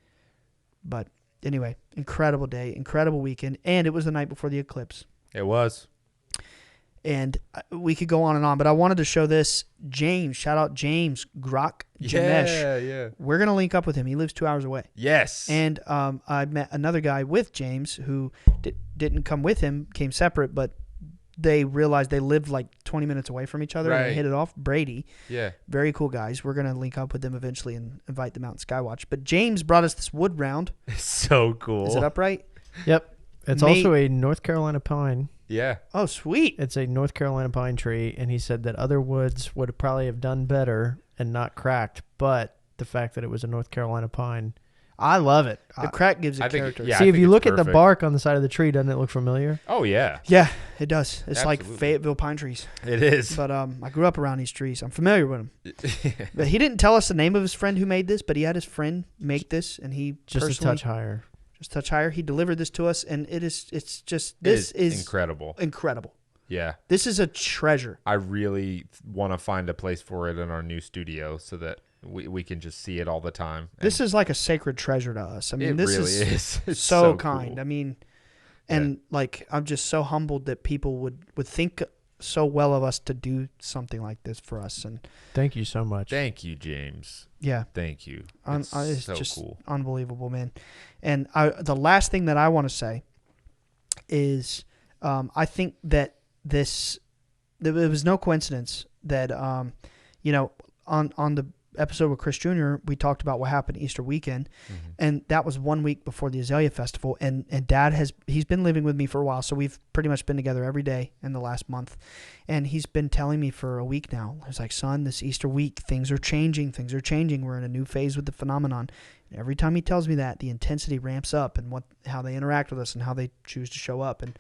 But anyway, incredible day, incredible weekend, and it was the night before the eclipse. It was. And we could go on and on, but I wanted to show this. James, shout out James Grok Jamesh. Yeah. We're going to link up with him. He lives 2 hours away. Yes. And I met another guy with James who didn't come with him, came separate, but they realized they lived like 20 minutes away from each other and they hit it off. Brady. Yeah. Very cool guys. We're going to link up with them eventually and invite them out in Skywatch. But James brought us this wood round. It's so cool. Is it upright? Yep. It's also a North Carolina pine. Yeah. Oh, sweet. It's a North Carolina pine tree, and he said that other woods would probably have done better and not cracked, but the fact that it was a North Carolina pine, I love it. The crack gives it character. yeah. See, if you look at the perfect. bark on the side of the tree, doesn't it look familiar? Oh yeah. Yeah, it does. It's like Absolutely. Fayetteville pine trees. It is. But I grew up around these trees. I'm familiar with them. But he didn't tell us the name of his friend who made this, but he had his friend make this, and he Just a personally, touch higher. just a touch higher. He delivered this to us, and this is incredible. incredible. Yeah. This is a treasure. I really want to find a place for it in our new studio so that we can just see it all the time. This is like a sacred treasure to us. I mean, it this really is It's so cool. kind. I mean, and like I'm just so humbled that people would think so well of us to do something like this for us. And Thank you so much. Thank you, James. yeah, Thank you. it's so just cool. unbelievable, man. And the last thing that I want to say is I think that it was no coincidence that on the episode with Chris Jr. we talked about what happened Easter weekend, and that was 1 week before the Azalea Festival. And Dad he's been living with me for a while, so we've pretty much been together every day in the last month. And he's been telling me for a week now. He's like, son, this Easter week things are changing. We're in a new phase with the phenomenon. And every time he tells me that, the intensity ramps up and how they interact with us and how they choose to show up. And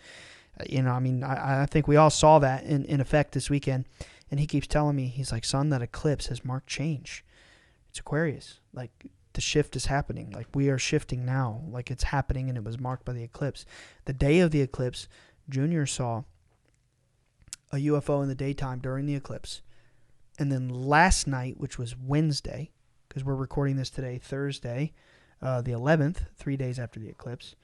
I think we all saw that in effect this weekend. And he keeps telling me, he's like, son, that eclipse has marked change. It's Aquarius. Like, the shift is happening. Like, we are shifting now. Like, it's happening, and it was marked by the eclipse. The day of the eclipse, Junior saw a UFO in the daytime during the eclipse. And then last night, which was Wednesday, because we're recording this today, Thursday, the 11th, 3 days after the eclipse,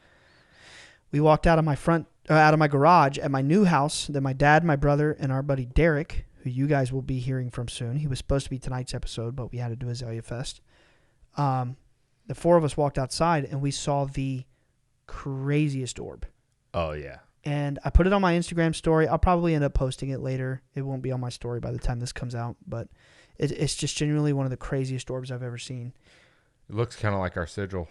we walked out of my garage at my new house that my dad, my brother, and our buddy Derek, who you guys will be hearing from soon. He was supposed to be tonight's episode, but we had to do Azalea Fest. The four of us walked outside, and we saw the craziest orb. Oh, yeah. And I put it on my Instagram story. I'll probably end up posting it later. It won't be on my story by the time this comes out, but it's just genuinely one of the craziest orbs I've ever seen. It looks kind of like our sigil.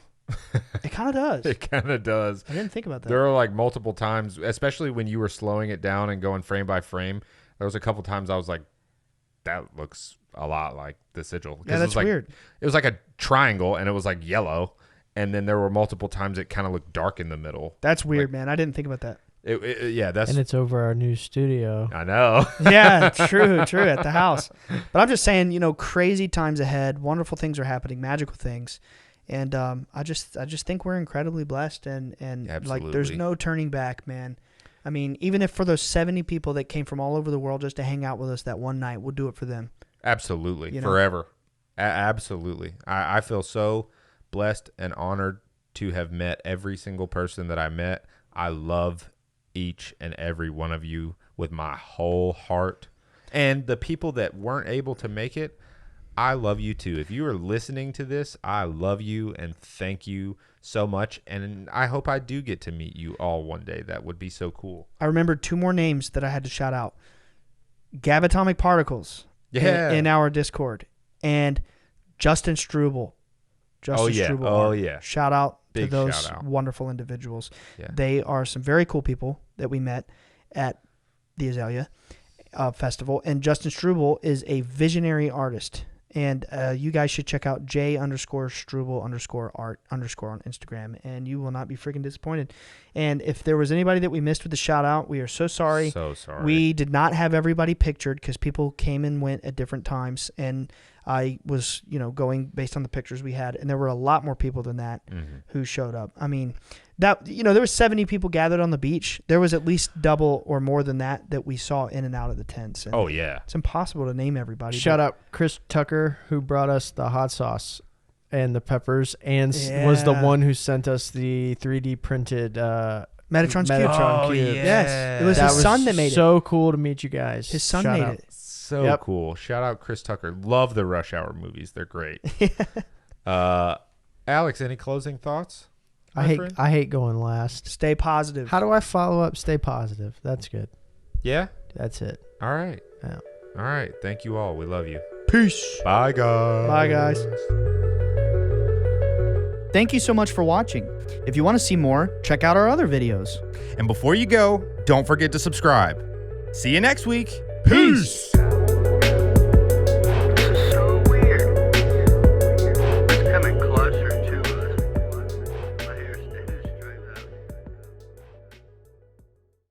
It kind of does. It kind of does. I didn't think about that. There are like multiple times, especially when you were slowing it down and going frame by frame. There was a couple times I was like, that looks a lot like the sigil. Yeah, that's weird. It was like a triangle, and it was like yellow. And then there were multiple times it kind of looked dark in the middle. That's weird, man. I didn't think about that. And it's over our new studio. I know. Yeah, true, at the house. But I'm just saying, crazy times ahead. Wonderful things are happening, magical things. And I just think we're incredibly blessed, and like there's no turning back, man. I mean, even if for those 70 people that came from all over the world just to hang out with us that one night, we'll do it for them. Absolutely. Forever. Absolutely. I feel so blessed and honored to have met every single person that I met. I love each and every one of you with my whole heart. And the people that weren't able to make it, I love you too. If you are listening to this, I love you and thank you so much. And I hope I do get to meet you all one day. That would be so cool. I remember 2 more names that I had to shout out. Gavatomic Particles in our Discord, and Justin Struble. Struble. Oh, yeah. Shout out Big to those shout out. wonderful individuals. Yeah. They are some very cool people that we met at the Azalea Festival. And Justin Struble is a visionary artist. And you guys should check out J_Struble_art_ on Instagram, and you will not be freaking disappointed. And if there was anybody that we missed with the shout out, we are so sorry. So sorry. We did not have everybody pictured because people came and went at different times, and I was, going based on the pictures we had, and there were a lot more people than that who showed up. I mean, there were 70 people gathered on the beach. There was at least double or more than that we saw in and out of the tents. And it's impossible to name everybody. Shout out Chris Tucker, who brought us the hot sauce and the peppers, and was the one who sent us the 3D printed Metatron's Cube. Oh, Cube. Yes, it was his son that made it. So cool to meet you guys. His son made it. So cool. Shout out Chris Tucker. Love the Rush Hour movies. They're great. Alex, any closing thoughts? I hate going last. Stay positive. How do I follow up? Stay positive. That's good. Yeah? That's it. All right. Yeah. All right. Thank you all. We love you. Peace. Bye, guys. Bye, guys. Thank you so much for watching. If you want to see more, check out our other videos. And before you go, don't forget to subscribe. See you next week. Peace.